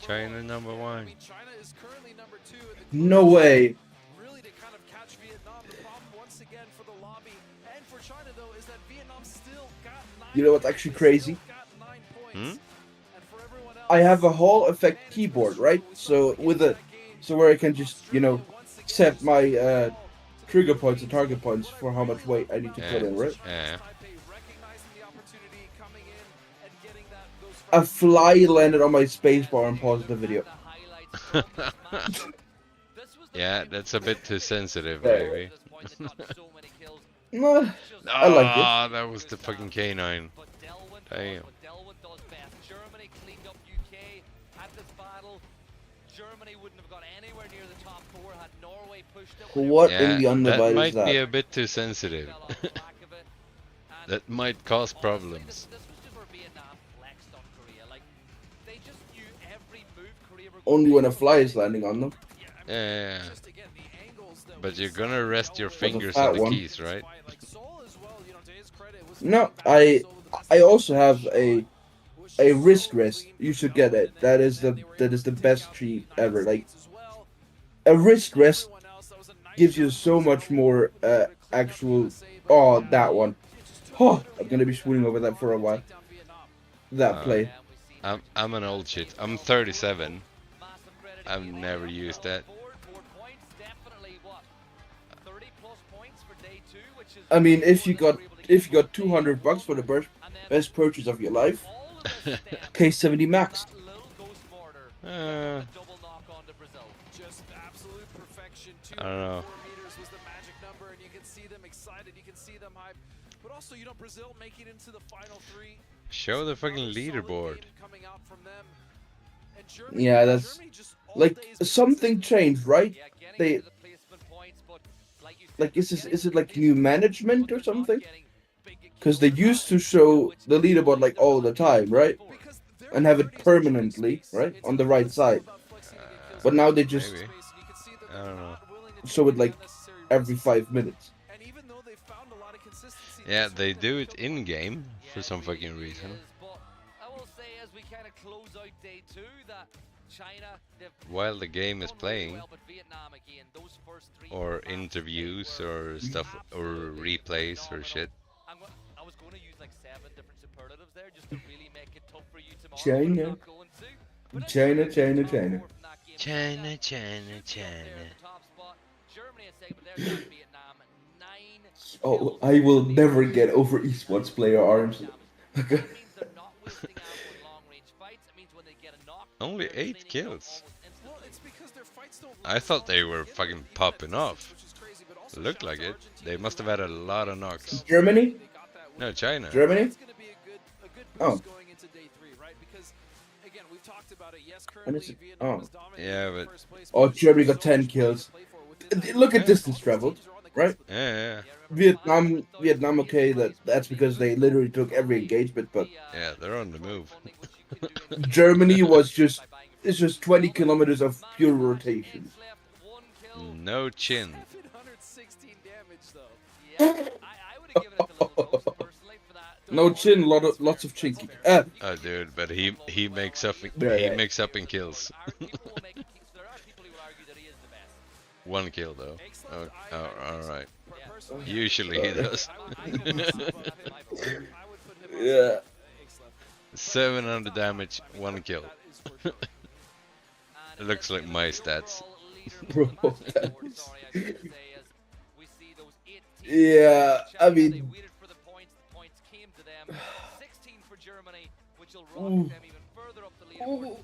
China number 1. China is currently number 2 in the No way. really to kind of catch Vietnam. The problem once again for the lobby and for China though is that Vietnam still got 9 You know what's actually crazy? got 9 points. Hmm? And for everyone else, I have a Hall effect keyboard, right? So where I can just set my trigger points and target points for how much weight I need to put in, right? Yeah. recognizing the opportunity, coming in and getting those A fly landed on my spacebar and paused the video. Yeah, that's a bit too sensitive, Yeah. maybe. No, I like it. Ah, that was the fucking K9. Damn. Germany cleaned up UK at this battle. Germany wouldn't have got anywhere near the top 4 had Norway pushed it. What Yeah, in the that underbite might is that? be a bit too sensitive. That might cause problems. This was just where Vietnam flexed on Korea. Like, they just knew every move Korea were Only gonna when a make. fly is landing on them. Yeah. just again the angles that But we you're saw gonna rest your Norway fingers fat on the one. keys, right? like Seoul as well, to his credit was No, fighting back. Seoul with the I also have a a risk, you should get it. That is the best tree ever. Like a risk gives you so much more actual. Oh, that one. Oh, I'm gonna be swooning over that for a while. That play. I'm an old shit. I'm 37. I've never used that. I mean, if you got $200 for the best purchase of your life, K70 Max. I don't know. You can see them excited, you can see them hyped. But also, you know, Brazil making into the final 3. Show the fucking leaderboard. Yeah, that's like something changed, right? They like is it like new management or something? Because they used to show the leaderboard like all the time, right? And have it permanently, right, on the right side. But now they just Maybe. I don't know. show it like every 5 minutes. Yeah, they do it in game for some fucking reason. While the game is playing, or interviews or stuff, or replays or shit. I was going to use like 7 different superlatives there just to really make it tough for you tomorrow. China. China, China, China. China, China, China. Oh, I will never get over esports player arms. Only 8 kills. I thought they were fucking popping off. Looked like it. They must have had a lot of knocks. Germany? No, China. Germany? Oh. And it's, oh. Yeah, but... Oh, Germany got 10 kills. Look at distance traveled, right? Yeah. Vietnam, okay, that's because they literally took every engagement, but... Yeah, they're on the move. Germany it's just 20 kilometers of pure rotation. No chin. No chin, lots of chinky. Oh, dude, but he makes up in kills. 1 kill though. Oh, all right. Usually he does. Yeah. 700 damage, 1 kill. It looks like my stats. Bro, yeah, I mean... Ooh. Ooh.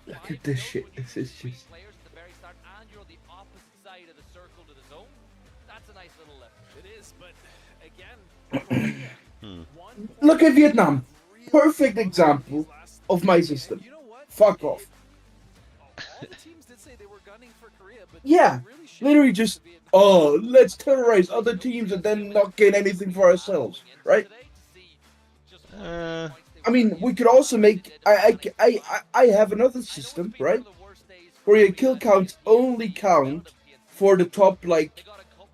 Look at this shit. This is just... Look at Vietnam. Perfect example of my system. Fuck off. Yeah, literally just, oh, let's terrorize other teams and then not gain anything for ourselves, right? I mean, we could also make, I have another system, right? Where your kill counts only count for the top, like,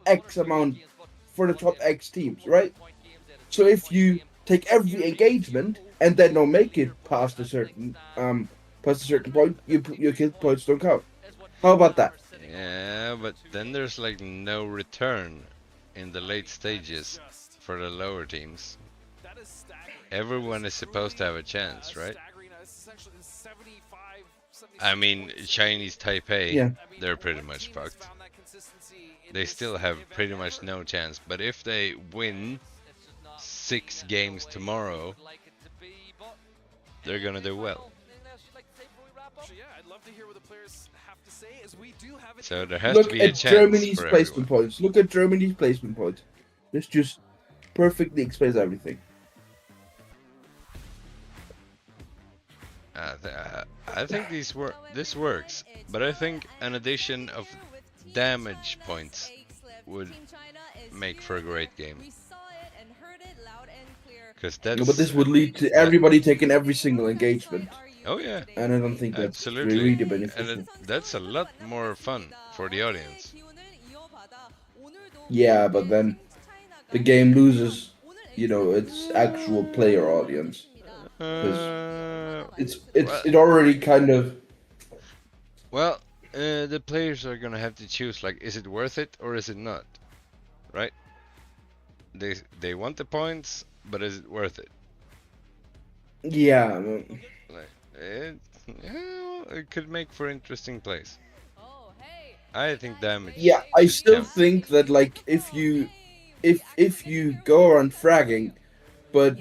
X amount, for the top X teams, right? So if you take every engagement and then don't make it past a certain point, your kill points don't count. How about that? Yeah, but then there's like no return in the late stages for the lower teams. Everyone is supposed to have a chance, right? I mean, Chinese Taipei, yeah. They're pretty much fucked. They still have pretty much no chance, but if they win 6 games tomorrow, they're gonna do well. So there has to be a chance. Look at Germany's placement points. Look at Germany's placement points. This just perfectly explains everything. I think this works, but I think an addition of damage points would make for a great game. Because that's. No, but this would lead to everybody taking every single engagement. Oh yeah. And I don't think that's absolutely really beneficial. And that's a lot more fun for the audience. Yeah, but then the game loses its actual player audience. Uh, well, It already kind of. well, the players are gonna have to choose, like, is it worth it or is it not? Right? They want the points, but is it worth it? Yeah. Like, it could make for interesting plays. I think damage. Yeah, I should still count. think that like if you go around fragging, but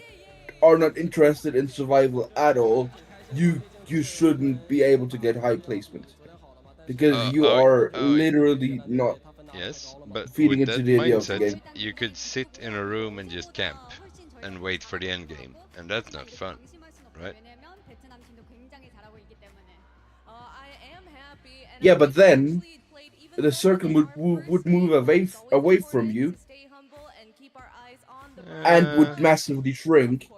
are not interested in survival at all, you shouldn't be able to get high placement because you are literally not Yes, but feeding with into that the idea of the mindset, game. you could sit in a room and just camp and wait for the end game, and that's not fun, right? Yeah, but then the circle would move away from you and would massively shrink.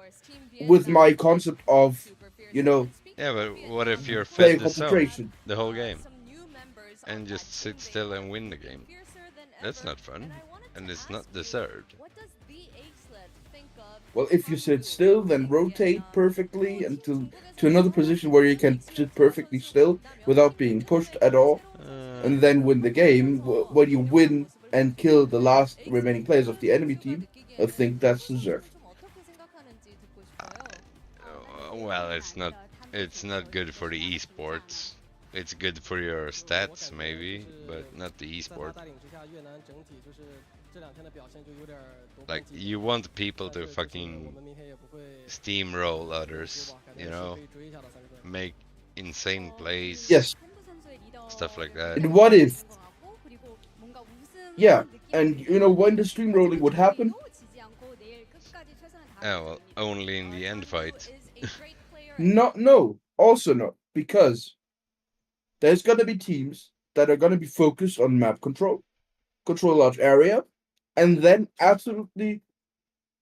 With my concept of, Yeah, but what if you're playing fed the zone concentration. the whole game and just sit still and win the game? That's not fun, and it's not deserved. Well, if you sit still, then rotate perfectly until to another position where you can sit perfectly still without being pushed at all, and then win the game. When you win and kill the last remaining players of the enemy team, I think that's deserved. Well, it's not good for the esports. It's good for your stats maybe, but not the esport. Like, you want people to fucking steamroll others, make insane plays. Yes. Stuff like that. And what if? Yeah, and when the steamrolling would happen? Oh, well, only in the end fight. No, also not, because there's gonna be teams that are gonna be focused on map control a large area, and then absolutely